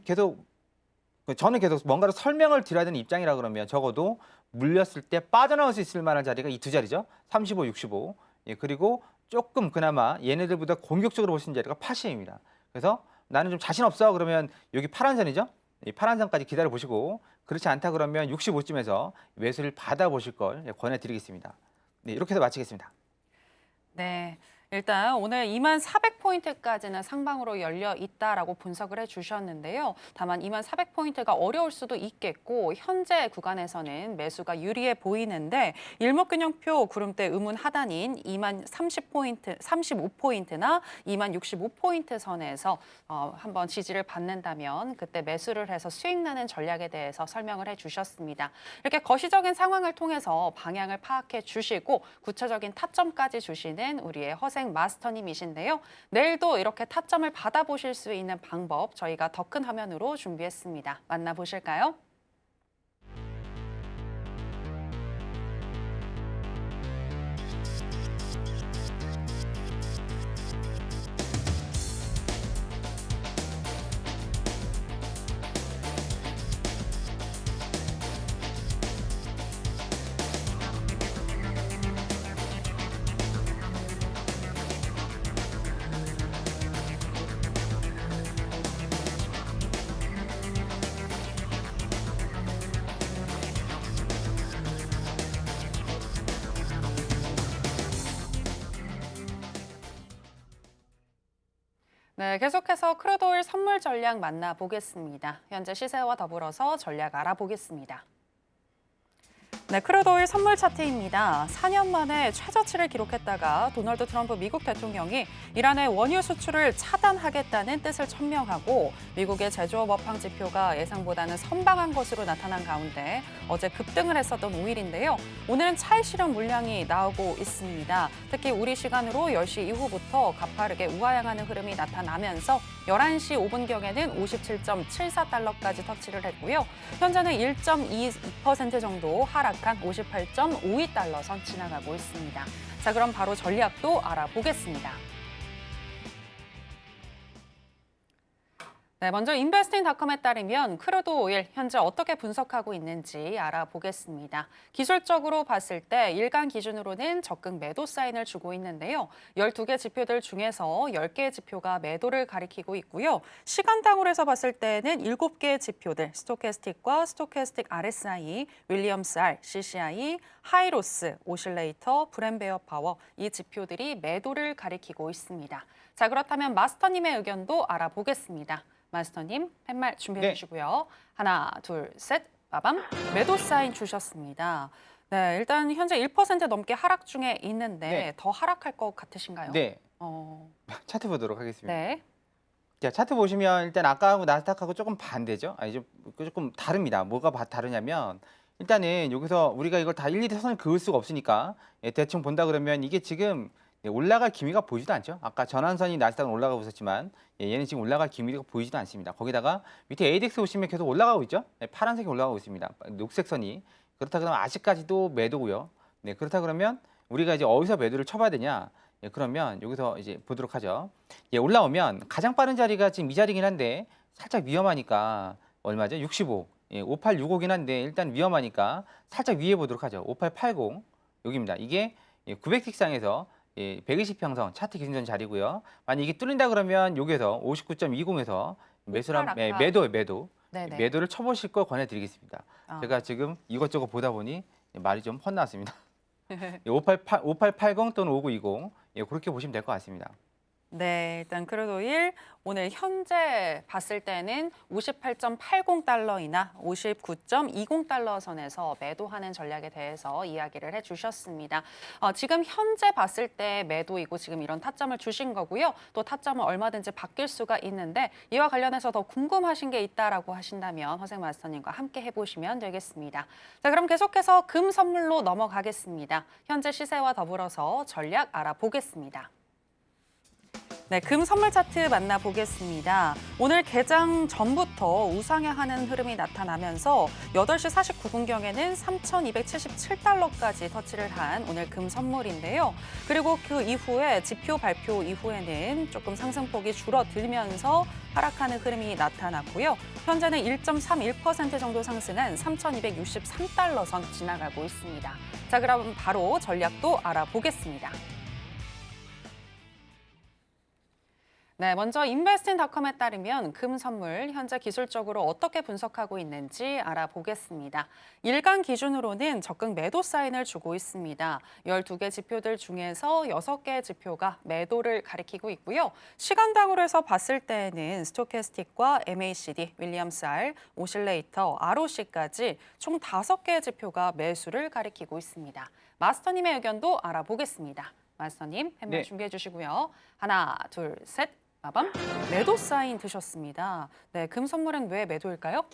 계속 뭔가를 설명을 드려야 되는 입장이라 그러면 적어도 물렸을 때 빠져나올 수 있을 만한 자리가 이 두 자리죠. 35, 65. 그리고 조금 그나마 얘네들보다 공격적으로 볼 수 있는 자리가 80입니다. 그래서 나는 좀 자신 없어 그러면 여기 파란 선이죠. 이 파란 선까지 기다려 보시고 그렇지 않다 그러면 65쯤에서 매수를 받아 보실 걸 권해드리겠습니다. 네, 이렇게 해서 마치겠습니다. 네. 일단 오늘 2만 400포인트까지는 상방으로 열려 있다라고 분석을 해주셨는데요. 다만 2만 400포인트가 어려울 수도 있겠고 현재 구간에서는 매수가 유리해 보이는데 일목균형표 구름대 음운 하단인 2만 30포인트, 35포인트나 2만 65포인트 선에서 한번 지지를 받는다면 그때 매수를 해서 수익 나는 전략에 대해서 설명을 해주셨습니다. 이렇게 거시적인 상황을 통해서 방향을 파악해 주시고 구체적인 타점까지 주시는 우리의 허생 마스터님이신데요. 내일도 이렇게 타점을 받아보실 수 있는 방법 저희가 더 큰 화면으로 준비했습니다. 만나보실까요? 네, 계속해서 크루드오일 선물 전략 만나보겠습니다. 현재 시세와 더불어서 전략 알아보겠습니다. 네, 크루드오일 선물 차트입니다. 4년 만에 최저치를 기록했다가 도널드 트럼프 미국 대통령이 이란의 원유 수출을 차단하겠다는 뜻을 천명하고 미국의 제조업 업황 지표가 예상보다는 선방한 것으로 나타난 가운데 어제 급등을 했었던 5일인데요. 오늘은 차익 실현 물량이 나오고 있습니다. 특히 우리 시간으로 10시 이후부터 가파르게 우하향하는 흐름이 나타나면서 11시 5분경에는 57.74달러까지 터치를 했고요. 현재는 1.2% 정도 하락한 58.52달러 선 지나가고 있습니다. 자, 그럼 바로 전략도 알아보겠습니다. 네, 먼저 인베스팅닷컴에 따르면 크루드 오일 현재 어떻게 분석하고 있는지 알아보겠습니다. 기술적으로 봤을 때 일간 기준으로는 적극 매도 사인을 주고 있는데요. 12개 지표들 중에서 10개의 지표가 매도를 가리키고 있고요. 시간당으로 해서 봤을 때는 7개의 지표들, 스토캐스틱과 스토캐스틱 RSI, 윌리엄스 R, CCI, 하이로스, 오실레이터, 브렌베어 파워 이 지표들이 매도를 가리키고 있습니다. 자, 그렇다면 마스터님의 의견도 알아보겠습니다. 마스터님, 팻말 준비해 주시고요. 하나, 둘, 셋, 빠밤. 매도 사인 주셨습니다. 네, 일단 현재 1% 넘게 하락 중에 있는데 더 하락할 것 같으신가요? 네. 차트 보도록 하겠습니다. 네. 자, 차트 보시면 일단 아까하고 나스닥하고 조금 반대죠. 아니, 조금 다릅니다. 뭐가 다르냐면 일단은 여기서 우리가 이걸 다 일일이 선을 그을 수가 없으니까 대충 본다 그러면 이게 지금 올라갈 기미가 보이지도 않죠. 아까 전환선이 나스닥은 올라가고 있었지만 얘는 지금 올라갈 기미가 보이지도 않습니다. 거기다가 밑에 ADX 보시면 계속 올라가고 있죠. 파란색이 올라가고 있습니다. 녹색 선이. 그렇다 그러면 아직까지도 매도고요. 네, 그렇다 그러면 우리가 이제 어디서 매도를 쳐봐야 되냐? 그러면 여기서 이제 보도록 하죠. 올라오면 가장 빠른 자리가 지금 이 자리긴 한데 살짝 위험하니까 얼마죠? 65. 5865긴 한데 일단 위험하니까 살짝 위에 보도록 하죠. 5880 여기입니다. 이게 900틱상에서 120평선 차트 기준전 자리고요. 만약 이게 뚫린다 그러면 여기에서 59.20에서 매도. 네네. 매도를 쳐보실 걸 권해드리겠습니다. 제가 지금 이것저것 보다 보니 말이 좀 헛나왔습니다. 5880 또는 5920 그렇게 보시면 될 것 같습니다. 네, 일단 크루드오일 오늘 현재 봤을 때는 58.80달러이나 59.20달러 선에서 매도하는 전략에 대해서 이야기를 해주셨습니다. 지금 현재 봤을 때 매도이고 지금 이런 타점을 주신 거고요. 또 타점은 얼마든지 바뀔 수가 있는데 이와 관련해서 더 궁금하신 게 있다라고 하신다면 허생 마스터님과 함께 해보시면 되겠습니다. 자, 그럼 계속해서 금 선물로 넘어가겠습니다. 현재 시세와 더불어서 전략 알아보겠습니다. 네, 금 선물 차트 만나보겠습니다. 오늘 개장 전부터 우상향하는 흐름이 나타나면서 8시 49분경에는 3,277달러까지 터치를 한 오늘 금 선물인데요. 그리고 그 이후에 지표 발표 이후에는 조금 상승폭이 줄어들면서 하락하는 흐름이 나타났고요. 현재는 1.31% 정도 상승한 3,263달러 선 지나가고 있습니다. 자, 그럼 바로 전략도 알아보겠습니다. 네, 먼저 인베스팅닷컴에 따르면 금 선물 현재 기술적으로 어떻게 분석하고 있는지 알아보겠습니다. 일간 기준으로는 적극 매도 사인을 주고 있습니다. 12개 지표들 중에서 6개의 지표가 매도를 가리키고 있고요. 시간당으로 해서 봤을 때는 스토캐스틱과 MACD, 윌리엄스 R, 오실레이터, ROC까지 총 5개의 지표가 매수를 가리키고 있습니다. 마스터님의 의견도 알아보겠습니다. 마스터님, 팻말 준비해 주시고요. 하나, 둘, 셋. 빠밤. 매도 사인 드셨습니다. 네, 금 선물은 왜 매도일까요?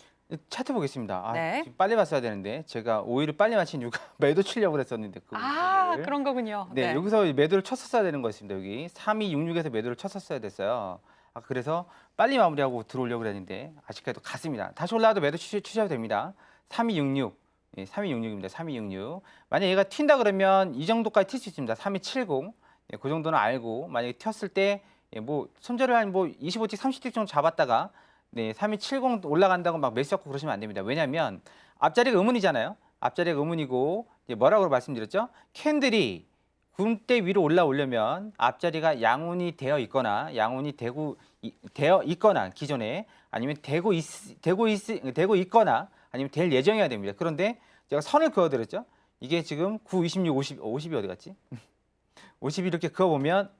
차트 보겠습니다. 네. 지금 빨리 봤어야 되는데 제가 오히려 빨리 맞힌 이유가 매도 치려고 그랬었는데 그런 거군요. 네, 여기서 매도를 쳤었어야 되는 거였습니다. 여기 3266에서 매도를 쳤었어야 됐어요. 그래서 빨리 마무리하고 들어오려고 그랬는데 아직까지도 갔습니다. 다시 올라와도 매도 취셔도 됩니다. 3266. 3266입니다. 3266. 만약 얘가 튄다 그러면 이 정도까지 튈 수 있습니다. 3270. 그 정도는 알고 만약에 튀었을 때 손절을 한 25틱, 30틱 정도 잡았다가 3270 올라간다고 막 매수 잡고 그러시면 안 됩니다. 왜냐하면 앞자리가 음운이잖아요. 앞자리가 음운이고 뭐라고 말씀드렸죠? 캔들이 군대 위로 올라오려면 앞자리가 양운이 되어 있거나 되어 있거나 기존에 아니면 되고 있거나 아니면 될 예정이어야 됩니다. 그런데 제가 선을 그어드렸죠. 이게 지금 9, 26, 50이 어디 갔지? 50 이렇게 그어보면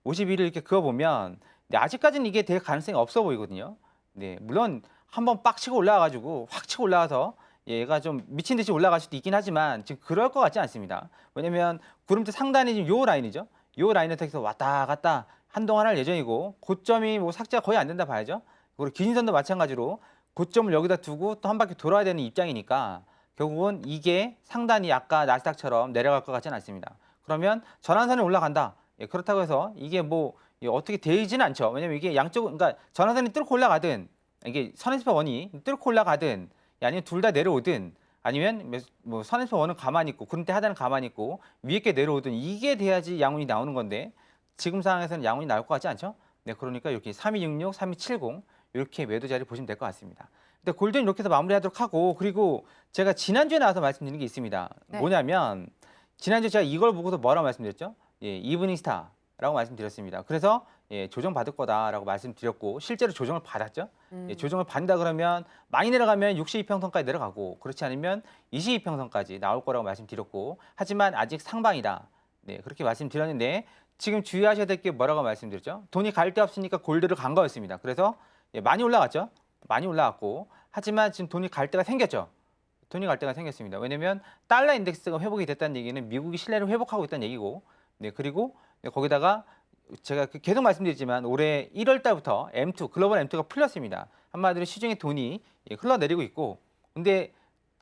51을 이렇게 그어보면 네, 아직까지는 이게 될 가능성이 없어 보이거든요. 네, 물론 한번 빡 치고 올라가가지고 확 치고 올라가서 얘가 좀 미친 듯이 올라갈 수도 있긴 하지만 지금 그럴 것 같지 않습니다. 왜냐면 구름대 상단이 지금 요 라인이죠. 요 라인에서 왔다 갔다 한동안 할 예정이고 고점이 뭐 삭제가 거의 안 된다 봐야죠. 그리고 기준선도 마찬가지로 고점을 여기다 두고 또 한 바퀴 돌아야 되는 입장이니까 결국은 이게 상단이 아까 나스닥처럼 내려갈 것 같지는 않습니다. 그러면 전환선이 올라간다. 예, 그렇다고 해서 이게 뭐 어떻게 되지는 않죠. 왜냐면 이게 양쪽, 그러니까 전환선이 뚫고 올라가든 이게 선에서 원이 뚫고 올라가든 아니면 둘 다 내려오든 아니면 뭐 선에서 원은 가만히 있고 구름대 하단은 가만히 있고 위에 게 내려오든 이게 돼야지 양운이 나오는 건데 지금 상황에서는 양운이 나올 것 같지 않죠? 네, 그러니까 이렇게 3266, 3270 이렇게 매도 자리 보시면 될 것 같습니다. 근데 골드는 이렇게 해서 마무리하도록 하고 그리고 제가 지난주에 나와서 말씀드린 게 있습니다. 네. 뭐냐면 지난주에 제가 이걸 보고서 뭐라고 말씀드렸죠? 예, 이브닝 스타라고 말씀드렸습니다. 그래서 예, 조정 받을 거다라고 말씀드렸고 실제로 조정을 받았죠. 예, 조정을 받는다 그러면 많이 내려가면 62평선까지 내려가고 그렇지 않으면 22평선까지 나올 거라고 말씀드렸고 하지만 아직 상방이다. 네, 그렇게 말씀드렸는데 지금 주의하셔야 될 게 뭐라고 말씀드렸죠? 돈이 갈 데 없으니까 골드를 간 거였습니다. 그래서 예, 많이 올라갔죠. 많이 올라갔고 하지만 지금 돈이 갈 데가 생겼죠. 돈이 갈 데가 생겼습니다. 왜냐면 달러 인덱스가 회복이 됐다는 얘기는 미국이 신뢰를 회복하고 있다는 얘기고 네, 그리고 거기다가 제가 계속 말씀드리지만 올해 1월 달부터 M2 글로벌 M2가 풀렸습니다. 한마디로 시중에 돈이 흘러내리고 있고 근데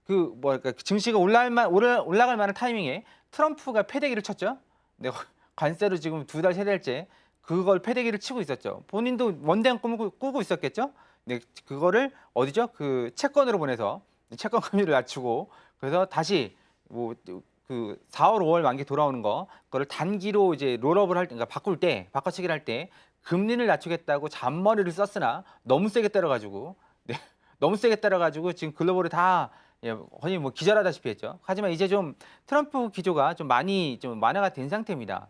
그 뭐랄까 증시가 올라갈 만한 타이밍에 트럼프가 패대기를 쳤죠. 네, 관세로 지금 2달, 3달째 그걸 패대기를 치고 있었죠. 본인도 원대한 꿈을 꾸고 있었겠죠. 네, 그거를 어디죠? 그 채권으로 보내서 채권 금리를 낮추고 그래서 다시 뭐 그 4월, 5월 만기 돌아오는 거 그거를 단기로 이제 롤업을 할 때, 그러니까 바꿔치기를 할 때 금리를 낮추겠다고 잔머리를 썼으나 너무 세게 때려가지고 네, 너무 세게 때려가지고 지금 글로벌이 다 예, 거의 뭐 기절하다시피 했죠. 하지만 이제 좀 트럼프 기조가 좀 많이 좀 완화가 된 상태입니다.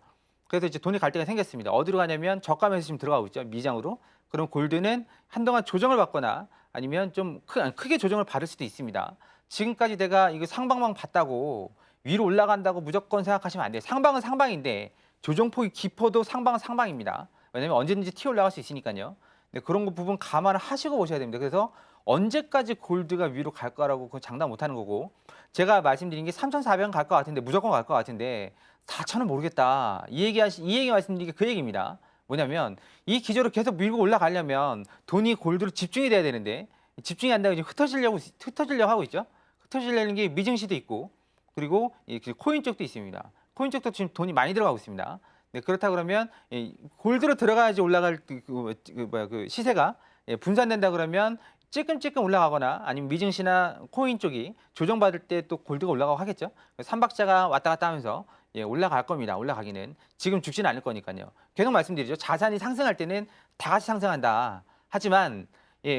그래서 이제 돈이 갈 데가 생겼습니다. 어디로 가냐면 저가면서 지금 들어가고 있죠. 미장으로. 그럼 골드는 한동안 조정을 받거나 아니면 좀 크게 조정을 받을 수도 있습니다. 지금까지 내가 이거 상방만 봤다고 위로 올라간다고 무조건 생각하시면 안 돼요. 상방은 상방인데 조정폭이 깊어도 상방은 상방입니다. 왜냐면 언제든지 튀어 올라갈 수 있으니까요. 네, 그런 거 부분 감안을 하시고 보셔야 됩니다. 그래서 언제까지 골드가 위로 갈 거라고 그건 장담 못 하는 거고 제가 말씀드린 게 3,400원 갈 것 같은데 무조건 갈 것 같은데 4,000원 모르겠다. 이 얘기 말씀드린 게 그 얘기입니다. 뭐냐면 이 기조로 계속 밀고 올라가려면 돈이 골드로 집중이 돼야 되는데 집중이 안 되고 지금 흩어지려고 하고 있죠. 흩어지려는 게 미증시도 있고 그리고 이 코인 쪽도 있습니다. 코인 쪽도 지금 돈이 많이 들어가고 있습니다. 네, 그렇다 그러면 골드로 들어가야지 올라갈 그 시세가 분산된다 그러면 찔끔찔끔 올라가거나 아니면 미증시나 코인 쪽이 조정받을 때 또 골드가 올라가고 하겠죠. 삼박자가 왔다 갔다 하면서 올라갈 겁니다. 올라가기는. 지금 죽지는 않을 거니까요. 계속 말씀드리죠. 자산이 상승할 때는 다 같이 상승한다. 하지만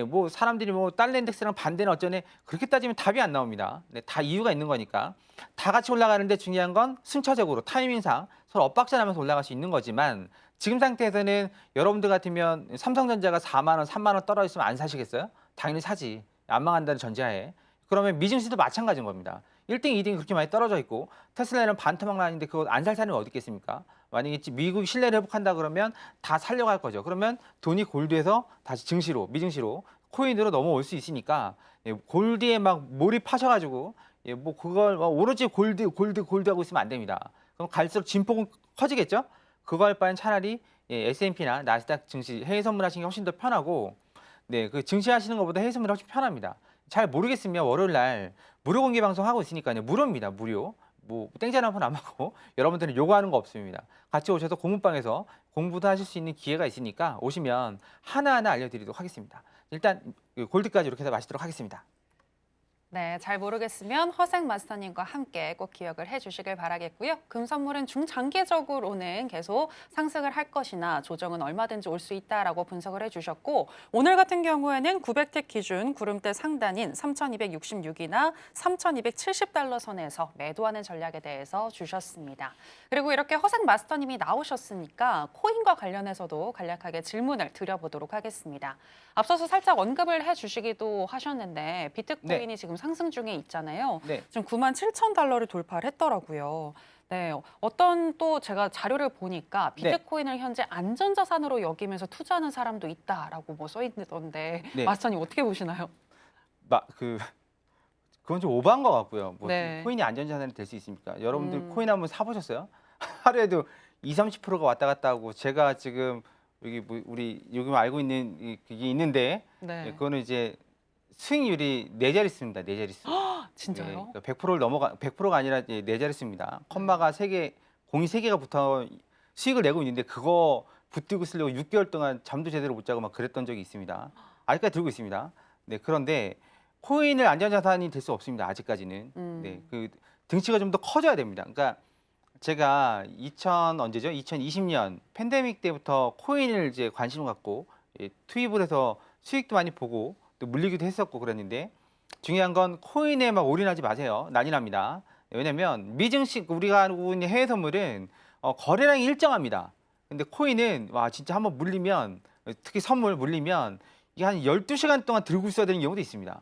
뭐 사람들이 뭐 달러 인덱스랑 반대는 어쩌네 그렇게 따지면 답이 안 나옵니다. 네, 다 이유가 있는 거니까 다 같이 올라가는데 중요한 건 순차적으로 타이밍상 서로 엇박자 나면서 올라갈 수 있는 거지만 지금 상태에서는 여러분들 같으면 삼성전자가 4만 원, 3만 원 떨어졌으면 안 사시겠어요? 당연히 사지. 안 망한다는 전제하에. 그러면 미증시도 마찬가지인 겁니다. 1등, 2등이 그렇게 많이 떨어져 있고 테슬라는 반토막 나는데 그거 안 살 사람이 어디 있겠습니까? 만약에 미국이 신뢰를 회복한다 그러면 다 살려고 할 거죠. 그러면 돈이 골드에서 다시 증시로, 미증시로, 코인으로 넘어올 수 있으니까 골드에 막 몰입하셔가지고 뭐 그걸 오로지 골드 하고 있으면 안 됩니다. 그럼 갈수록 진폭은 커지겠죠? 그거 할 바엔 차라리 S&P나 나스닥 증시 해외 선물하시는 게 훨씬 더 편하고 네, 그 증시하시는 것보다 해외 선물 훨씬 편합니다. 잘 모르겠으면 월요일 날 무료 공개 방송 하고 있으니까요. 무료입니다. 무료. 뭐 땡자랑 한번 안 받고 여러분들은 요구하는 거 없습니다. 같이 오셔서 공부방에서 공부도 하실 수 있는 기회가 있으니까 오시면 하나하나 알려드리도록 하겠습니다. 일단 골드까지 이렇게 해서 마치도록 하겠습니다. 네, 잘 모르겠으면 허생 마스터님과 함께 꼭 기억을 해주시길 바라겠고요. 금 선물은 중장기적으로는 계속 상승을 할 것이나 조정은 얼마든지 올 수 있다라고 분석을 해주셨고 오늘 같은 경우에는 900틱 기준 구름대 상단인 3,266이나 3,270달러 선에서 매도하는 전략에 대해서 주셨습니다. 그리고 이렇게 허생 마스터님이 나오셨으니까 코인과 관련해서도 간략하게 질문을 드려보도록 하겠습니다. 앞서서 살짝 언급을 해주시기도 하셨는데 비트코인이 지금 상승 중에 있잖아요. 네. 지금 97,000달러를 돌파를 했더라고요. 네, 어떤 또 제가 자료를 보니까 네. 비트코인을 현재 안전자산으로 여기면서 투자하는 사람도 있다라고 뭐 써 있던데 네. 마스터님 어떻게 보시나요? 그 그건 좀 오버한 것 같고요. 뭐 네. 코인이 안전자산이 될 수 있습니까? 여러분들 음, 코인 한번 사보셨어요? 하루에도 20-30%가 왔다 갔다 하고 제가 지금 여기 뭐 우리 요즘 알고 있는 그게 있는데 예, 네. 그거는 이제 수익률이 네 자릿수입니다. 네 자릿수. 예, 진짜요? 그러니까 100%를 넘어가 100%가 아니라 예, 네 자릿수입니다. 컴마가 세 개, 공이 세 개가 붙어 수익을 내고 있는데 그거 붙들고 쓰려고 6개월 동안 잠도 제대로 못 자고 막 그랬던 적이 있습니다. 아직까지 들고 있습니다. 네, 그런데 코인을 안전자산이 될 수 없습니다. 아직까지는. 네, 그 등치가 좀 더 커져야 됩니다. 그러니까 제가 2000 언제죠? 2020년 팬데믹 때부터 코인을 이제 관심을 갖고 예, 투입을 해서 수익도 많이 보고 또 물리기도 했었고 그랬는데 중요한 건 코인에 막 올인하지 마세요. 난리 납니다. 왜냐면 미증시 우리가 알고 있는 해외 선물은 거래량이 일정합니다. 근데 코인은 와 진짜 한번 물리면 특히 선물 물리면 이게 한 12시간 동안 들고 있어야 되는 경우도 있습니다.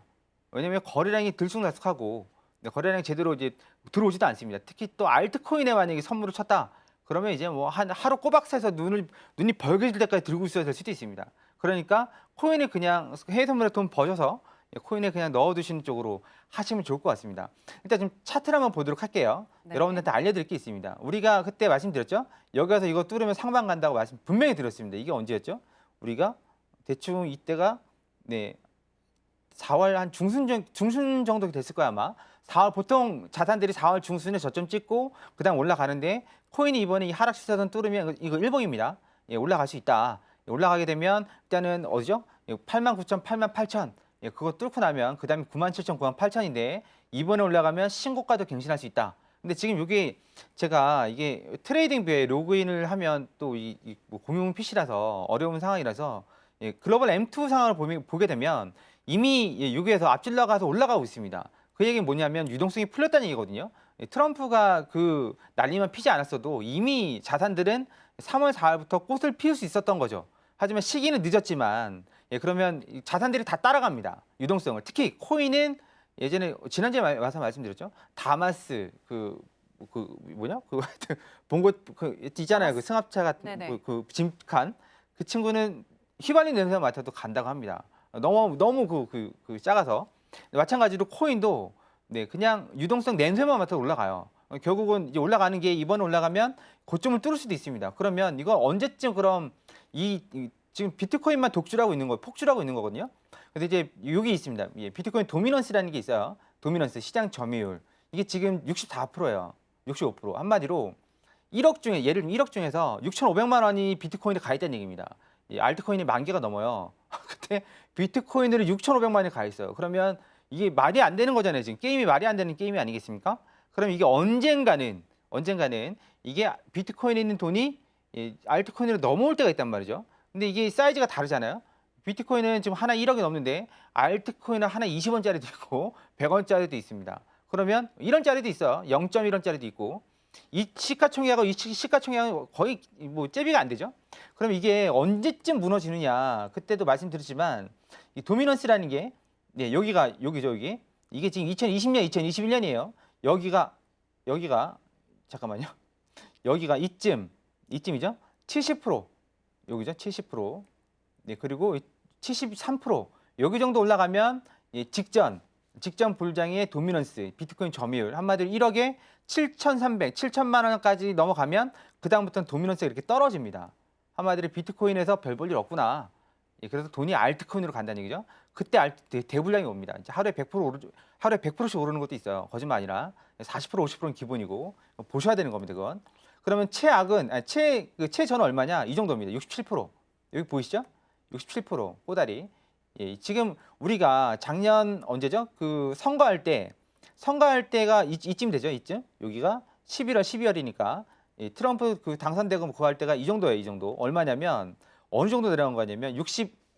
왜냐면 거래량이 들쑥날쑥하고 거래량이 제대로 이제 들어오지도 않습니다. 특히 또 알트코인에 만약에 선물을 쳤다. 그러면 이제 뭐 한 하루 꼬박 새서 눈이 벌게질 때까지 들고 있어야 될 수도 있습니다. 그러니까 코인을 그냥 해외 선물에 돈 버셔서 코인에 그냥 넣어두시는 쪽으로 하시면 좋을 것 같습니다. 일단 좀 차트를 한번 보도록 할게요. 네. 여러분들한테 알려드릴 게 있습니다. 우리가 그때 말씀드렸죠? 여기 가서 이거 뚫으면 상방 간다고 말씀 분명히 드렸습니다. 이게 언제였죠? 우리가 대충 이때가 네 4월 한 중순 정도 됐을 거야 아마. 4월 보통 자산들이 4월 중순에 저점 찍고 그다음 올라가는데 코인이 이번에 이 하락 시사선 뚫으면 이거 일봉입니다. 예, 올라갈 수 있다. 예, 올라가게 되면 일단은 어디죠? 89,000, 88,000. 예, 그거 뚫고 나면 그다음에 97,000, 98,000인데 이번에 올라가면 신고가도 갱신할 수 있다. 근데 지금 이게 제가 이게 트레이딩 뷰에 로그인을 하면 또 뭐 공용 PC라서 어려운 상황이라서 예, 글로벌 M2 상황을 보게 되면 이미 예, 여기에서 앞질러 가서 올라가고 있습니다. 그 얘기는 뭐냐면 유동성이 풀렸다는 얘기거든요. 예, 트럼프가 그 난리만 피지 않았어도 이미 자산들은 3월 4일부터 꽃을 피울 수 있었던 거죠. 하지만 시기는 늦었지만 예, 그러면 이 자산들이 다 따라갑니다. 유동성을. 특히 코인은 예전에 지난주에 와서 말씀드렸죠. 다마스 그 뭐냐? 그 하여튼 본거 그 있잖아요. 그 승합차 같은 네네. 그 짐칸 그 친구는 휘발유 냄새 맡아도 간다고 합니다. 너무 그 작아서 마찬가지로 코인도 네 그냥 유동성 냄새만 맡아도 올라가요. 결국은 이제 올라가는 게 이번에 올라가면 고점을 뚫을 수도 있습니다. 그러면 이거 언제쯤 그럼 지금 비트코인만 독주라고 있는 거 폭주라고 있는 거거든요. 근데 이제 여기 있습니다. 예, 비트코인 도미넌스라는 게 있어요. 도미넌스 시장 점유율 이게 지금 64%예요. 65% 한마디로 1억 중에 예를 들면 1억 중에서 6,500만 원이 비트코인에 가 있다는 얘기입니다. 이 알트코인이 10,000개가 넘어요. 그때 비트코인으로 6,500만 원이 가 있어요. 그러면 이게 말이 안 되는 거잖아요. 지금 게임이 말이 안 되는 게임이 아니겠습니까? 그럼 이게 언젠가는 이게 비트코인에 있는 돈이 알트코인으로 넘어올 때가 있단 말이죠. 근데 이게 사이즈가 다르잖아요. 비트코인은 지금 하나 1억이 넘는데 알트코인은 하나 20원짜리도 있고 100원짜리도 있습니다. 그러면 1원짜리도 있어요. 0.1원짜리도 있고 이 시가총액하고 이 시가총액은 거의 뭐 잽이가 안 되죠. 그럼 이게 언제쯤 무너지느냐? 그때도 말씀드렸지만 이 도미넌스라는 게 네, 여기죠, 여기. 이게 지금 2020년, 2021년이에요. 여기가 잠깐만요. 여기가 이쯤이죠? 70% 여기죠? 70%. 네, 그리고 73% 여기 정도 올라가면 예, 직전 불장의 도미넌스 비트코인 점유율 한마디로 1억에 7,300만 원까지 넘어가면 그 다음부터는 도미넌스가 이렇게 떨어집니다. 한마디로 비트코인에서 별 볼 일 없구나. 예, 그래서 돈이 알트코인으로 간다는 얘기죠. 그때 대불량이 옵니다. 이제 하루에 100%씩 오르는 것도 있어요. 거짓말 아니라 40% 50%는 기본이고 보셔야 되는 겁니다. 그건. 그러면 최저는 얼마냐? 이 정도입니다. 67%. 여기 보이시죠? 67% 꼬다리. 예, 지금 우리가 작년 언제죠? 그 선거할 때가 이쯤 되죠. 이쯤. 여기가 11월, 12월이니까 예, 트럼프 그 당선되고 그거 할 때가 이 정도예요. 이 정도. 얼마냐면 어느 정도 내려간 거냐면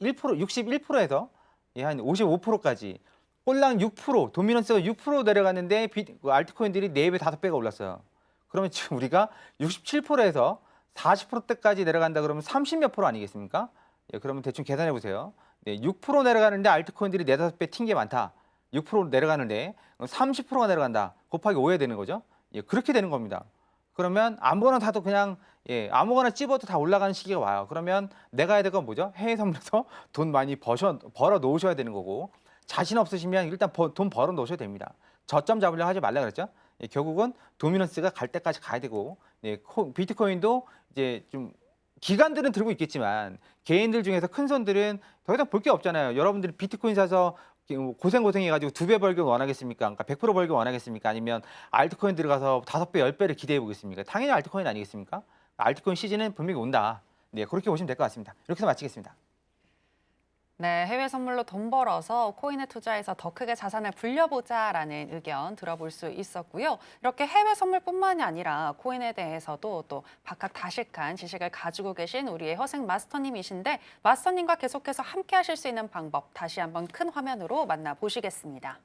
61%에서 예, 한 55%까지 꼴랑 6% 도미넌스가 6% 내려갔는데 그 알트코인들이 4배, 5배가 올랐어요. 그러면 지금 우리가 67%에서 40%대까지 내려간다 그러면 30몇 프로 아니겠습니까? 예, 그러면 대충 계산해 보세요. 네, 6% 내려가는데 알트코인들이 4, 5배 튄 게 많다. 6% 내려가는데 30%가 내려간다. 곱하기 5 해야 되는 거죠. 예, 그렇게 되는 겁니다. 그러면 아무거나 사도 그냥 아무거나 찝어도 다 올라가는 시기가 와요. 그러면 내가 해야 될 건 뭐죠? 해외 선물에서 돈 많이 벌어 놓으셔야 되는 거고 자신 없으시면 일단 돈 벌어 놓으셔야 됩니다. 저점 잡으려고 하지 말라 그랬죠? 결국은 도미넌스가 갈 때까지 가야 되고 비트코인도 이제 좀 기관들은 들고 있겠지만 개인들 중에서 큰 손들은 더 이상 볼 게 없잖아요. 여러분들이 비트코인 사서 고생해가지고 2배 벌기 원하겠습니까? 그러니까 100% 벌기 원하겠습니까? 아니면 알트코인 들어가서 5배, 10배를 기대해 보겠습니까? 당연히 알트코인 아니겠습니까? 알트코인 시즌은 분명히 온다. 네, 그렇게 보시면 될 것 같습니다. 이렇게 해서 마치겠습니다. 네, 해외 선물로 돈 벌어서 코인에 투자해서 더 크게 자산을 불려보자라는 의견 들어볼 수 있었고요. 이렇게 해외 선물뿐만이 아니라 코인에 대해서도 또 박학다식한 지식을 가지고 계신 우리의 허생 마스터님이신데 마스터님과 계속해서 함께 하실 수 있는 방법 다시 한번 큰 화면으로 만나보시겠습니다.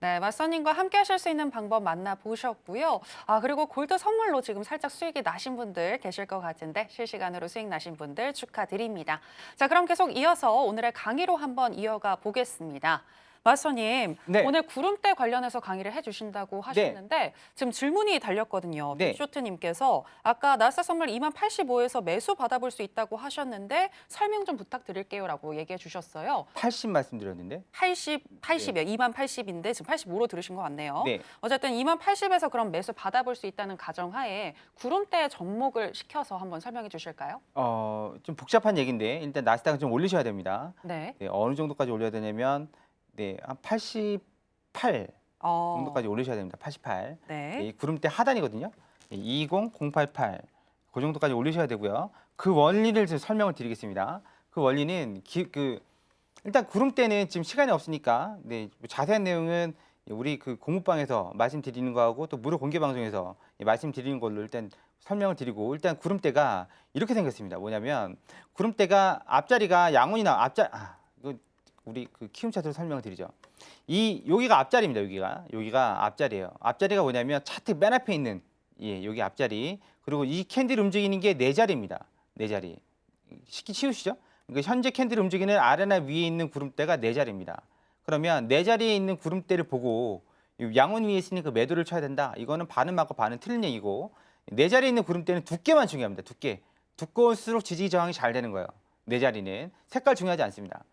네, 마스터님과 함께 하실 수 있는 방법 만나보셨고요. 그리고 골드 선물로 지금 살짝 수익이 나신 분들 계실 것 같은데 실시간으로 수익 나신 분들 축하드립니다. 자, 그럼 계속 이어서 오늘의 강의로 한번 이어가 보겠습니다. 마스터님, 네. 오늘 구름대 관련해서 강의를 해주신다고 하셨는데 지금 질문이 달렸거든요. 네. 빅쇼트님께서 아까 나스닥 선물 2만85에서 매수 받아볼 수 있다고 하셨는데 설명 좀 부탁드릴게요라고 얘기해 주셨어요. 80 말씀드렸는데. 80이요. 2만 80인데 지금 85로 들으신 것 같네요. 네. 어쨌든 2만 80에서 그럼 매수 받아볼 수 있다는 가정하에 구름대 접목을 시켜서 한번 설명해 주실까요? 좀 복잡한 얘기인데 일단 나스닥은 좀 올리셔야 됩니다. 네. 네, 어느 정도까지 올려야 되냐면 한 88 정도까지 올리셔야 됩니다. 88. 네. 이 구름대 하단이거든요. 20088 그 정도까지 올리셔야 되고요. 그 원리를 좀 설명을 드리겠습니다. 그 원리는 일단 구름대는 지금 시간이 없으니까 자세한 내용은 우리 그 공부방에서 말씀드리는 거하고 또 무료 공개 방송에서 말씀드리는 걸로 일단 설명을 드리고 일단 구름대가 이렇게 생겼습니다. 뭐냐면 구름대가 앞자리가 양운이나 이거 우리 그 키움 차트로 설명을 드리죠. 여기가 앞자리입니다. 여기가 앞자리예요. 앞자리가 뭐냐면 차트 맨 앞에 있는 여기 앞자리. 그리고 이 캔들 움직이는 게 네 자리입니다. 네 자리. 쉽게 치우시죠? 그러니까 현재 캔들 움직이는 아래나 위에 있는 구름대가 네 자리입니다. 그러면 네 자리에 있는 구름대를 보고 양원 위에 있으니까 매도를 쳐야 된다. 이거는 반은 맞고 반은 틀린 얘기고 네 자리에 있는 구름대는 두께만 중요합니다. 두께. 두꺼울수록 지지 저항이 잘 되는 거예요. 네 자리는 색깔 중요하지 않습니다.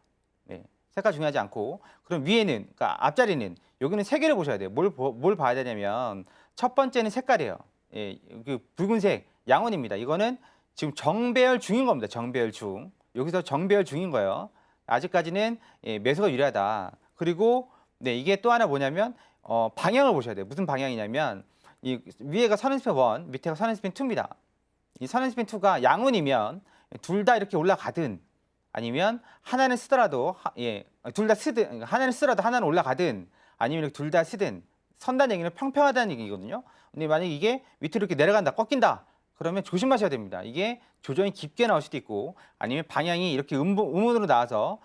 네. 색깔 중요하지 않고 그럼 위에는 그러니까 앞자리는 여기는 세 개를 보셔야 돼요. 뭘 봐야 되냐면 첫 번째는 색깔이에요. 그 붉은색 양원입니다. 이거는 지금 정배열 중인 겁니다. 정배열 중. 여기서 정배열 중인 거예요. 아직까지는 매수가 유리하다. 그리고 이게 또 하나 뭐냐면 방향을 보셔야 돼요. 무슨 방향이냐면 이 위에가 선행스핀 1, 밑에가 선행스핀 2입니다. 이 선행스핀 2가 양운이면 둘 다 이렇게 올라가든 아니면 하나는 쓰더라도 둘 다 쓰든 하나는 쓰더라도 하나는 올라가든 아니면 둘 다 쓰든 선다는 얘기는 평평하다는 얘기거든요. 근데 만약에 이게 밑으로 이렇게 내려간다, 꺾인다. 그러면 조심하셔야 됩니다. 이게 조정이 깊게 나올 수도 있고 아니면 방향이 이렇게 음운으로 나와서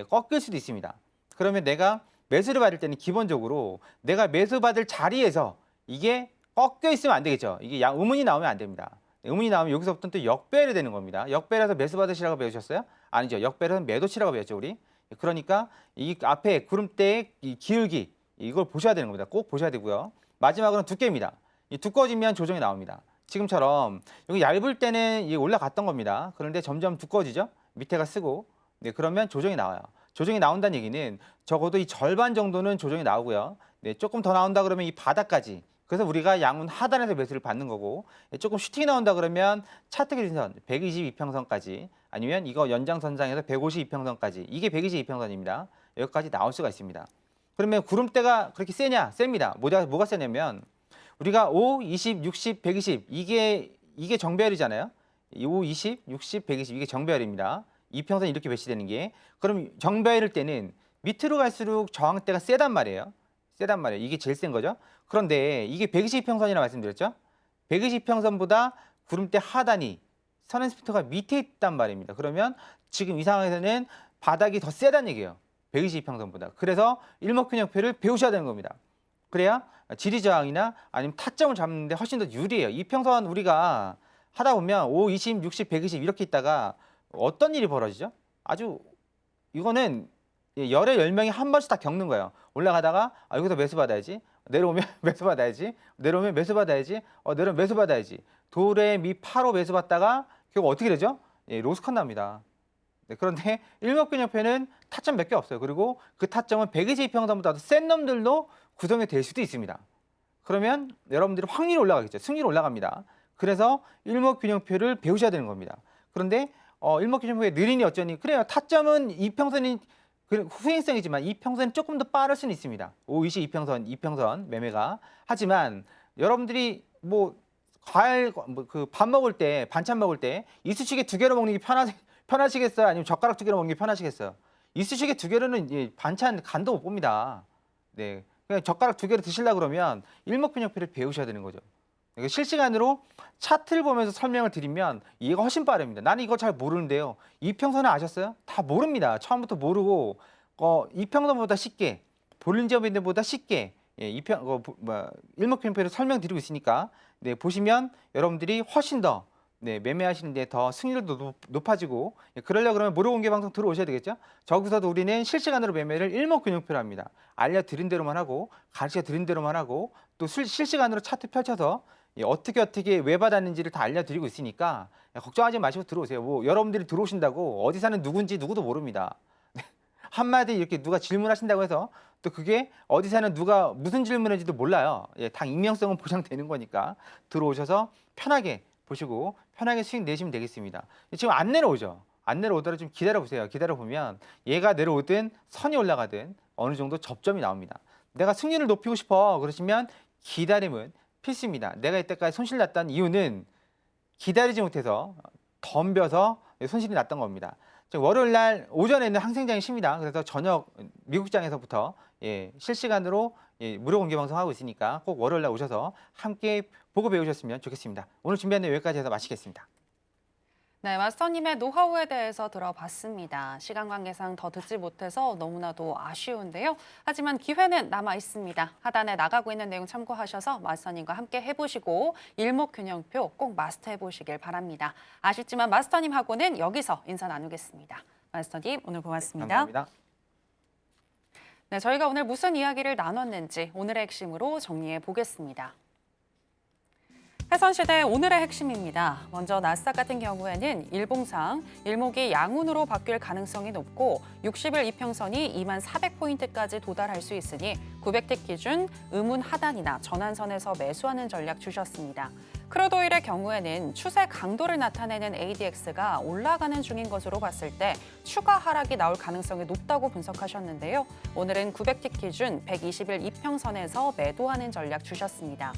꺾일 수도 있습니다. 그러면 내가 매수를 받을 때는 기본적으로 내가 매수 받을 자리에서 이게 꺾여 있으면 안 되겠죠. 이게 음운이 나오면 안 됩니다. 음운이 나오면 여기서부터 또 역배열이 되는 겁니다. 역배라서 매수 받으시라고 배우셨어요? 아니죠. 역배열은 매도 치라고 배웠죠, 우리. 그러니까 이 앞에 구름대의 이 기울기 이걸 보셔야 되는 겁니다. 꼭 보셔야 되고요. 마지막으로는 두께입니다. 이 두꺼워지면 조정이 나옵니다. 지금처럼 여기 얇을 때는 이게 올라갔던 겁니다. 그런데 점점 두꺼워지죠. 밑에가 쓰고 그러면 조정이 나와요. 조정이 나온다는 얘기는 적어도 이 절반 정도는 조정이 나오고요. 조금 더 나온다 그러면 이 바닥까지. 그래서 우리가 양운 하단에서 매수를 받는 거고 조금 슈팅이 나온다 그러면 차트 기준선 122평선까지 아니면 이거 연장선상에서 152평선까지 이게 122평선입니다. 여기까지 나올 수가 있습니다. 그러면 구름대가 그렇게 세냐? 셉니다. 뭐가 세냐면 우리가 5, 20, 60, 120 이게 정배열이잖아요. 5, 20, 60, 120 이게 정배열입니다. 이평선이 이렇게 배치되는 게. 그럼 정배열일 때는 밑으로 갈수록 저항대가 세단 말이에요. 세단 말이에요. 이게 제일 센 거죠. 그런데 이게 120평선이라고 말씀드렸죠. 120평선보다 구름대 하단이 선앤스피터가 밑에 있단 말입니다. 그러면 지금 이 상황에서는 바닥이 더 세다는 얘기예요. 120평선보다. 그래서 일목균형표를 배우셔야 되는 겁니다. 그래야 지리저항이나 아니면 타점을 잡는데 훨씬 더 유리해요. 이평선 우리가 하다 보면 5, 20, 60, 120 이렇게 있다가 어떤 일이 벌어지죠? 아주 이거는 열의 10명이 한 번씩 다 겪는 거예요. 올라가다가 여기서 매수 받아야지. 내려오면 매수 받아야지. 내려오면 매수 받아야지. 내려오면 매수 받아야지. 도레 미 파로 매수 받다가 결국 어떻게 되죠? 로스컨 납니다. 네, 그런데 일목균형표는 타점 몇 개 없어요. 그리고 그 타점은 120평선보다 더 센 놈들도 구성이 될 수도 있습니다. 그러면 여러분들이 확률이 올라가겠죠. 승률이 올라갑니다. 그래서 일목균형표를 배우셔야 되는 겁니다. 그런데 일목균형표의 느리니 어쩌니 그래요. 타점은 이평선이 후행성이지만 이평선이 조금 더 빠를 수는 있습니다. 5, 20 이평선 매매가. 하지만 여러분들이 뭐 과일 그 밥 먹을 때 반찬 먹을 때 이쑤시개 2개로 먹는 게 편하시겠어요? 아니면 젓가락 2개로 먹는 게 편하시겠어요? 이쑤시개 2개로는 반찬 간도 못 봅니다. 네, 그냥 젓가락 2개로 드시려고 그러면 일목균형표를 배우셔야 되는 거죠. 그러니까 실시간으로 차트를 보면서 설명을 드리면 이해가 훨씬 빠릅니다. 나는 이거 잘 모르는데요. 이평선을 아셨어요? 다 모릅니다. 처음부터 모르고 이평선보다 쉽게 볼린저밴드보다 쉽게 일목균형표를 설명드리고 있으니까 네, 보시면 여러분들이 훨씬 더 매매하시는데 더 승률도 높아지고 그러려고 그러면 무료공개방송 들어오셔야 되겠죠. 저기서도 우리는 실시간으로 매매를 일목균형표로 합니다. 알려드린 대로만 하고 가르쳐드린 대로만 하고 또 실시간으로 차트 펼쳐서 어떻게 왜 받았는지를 다 알려드리고 있으니까 걱정하지 마시고 들어오세요. 뭐 여러분들이 들어오신다고 어디 사는 누군지 누구도 모릅니다. 한마디 이렇게 누가 질문하신다고 해서 또 그게 어디 사는 누가 무슨 질문인지도 몰라요. 당 익명성은 보장되는 거니까 들어오셔서 편하게 보시고 편하게 수익 내시면 되겠습니다. 지금 안 내려오죠. 안 내려오더라도 좀 기다려보세요. 기다려보면 얘가 내려오든 선이 올라가든 어느 정도 접점이 나옵니다. 내가 승률을 높이고 싶어 그러시면 기다림은 필수입니다. 내가 이때까지 손실 났던 이유는 기다리지 못해서 덤벼서 손실이 났던 겁니다. 월요일 날 오전에는 항생장이 쉽니다. 그래서 저녁 미국장에서부터 실시간으로 무료 공개 방송하고 있으니까 꼭 월요일 날 오셔서 함께 보고 배우셨으면 좋겠습니다. 오늘 준비한 내용 여기까지 해서 마치겠습니다. 네, 마스터님의 노하우에 대해서 들어봤습니다. 시간 관계상 더 듣지 못해서 너무나도 아쉬운데요. 하지만 기회는 남아 있습니다. 하단에 나가고 있는 내용 참고하셔서 마스터님과 함께 해보시고 일목균형표 꼭 마스터해 보시길 바랍니다. 아쉽지만 마스터님하고는 여기서 인사 나누겠습니다. 마스터님 오늘 고맙습니다. 감사합니다. 네, 저희가 오늘 무슨 이야기를 나눴는지 오늘의 핵심으로 정리해 보겠습니다. 해선시대 오늘의 핵심입니다. 먼저 나스닥 같은 경우에는 일봉상 일목이 양운으로 바뀔 가능성이 높고 60일 이평선이 2400포인트까지 도달할 수 있으니 900틱 기준 음운 하단이나 전환선에서 매수하는 전략 주셨습니다. 크루드오일의 경우에는 추세 강도를 나타내는 ADX가 올라가는 중인 것으로 봤을 때 추가 하락이 나올 가능성이 높다고 분석하셨는데요. 오늘은 900틱 기준 120일 이평선에서 매도하는 전략 주셨습니다.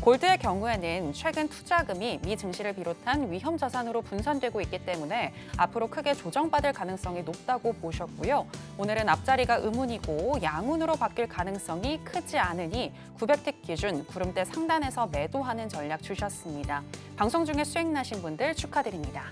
골드의 경우에는 최근 투자금이 미 증시를 비롯한 위험 자산으로 분산되고 있기 때문에 앞으로 크게 조정받을 가능성이 높다고 보셨고요. 오늘은 앞자리가 음운이고 양운으로 바뀔 가능성이 크지 않으니 900틱 기준 구름대 상단에서 매도하는 전략 주셨습니다. 방송 중에 수익 나신 분들 축하드립니다.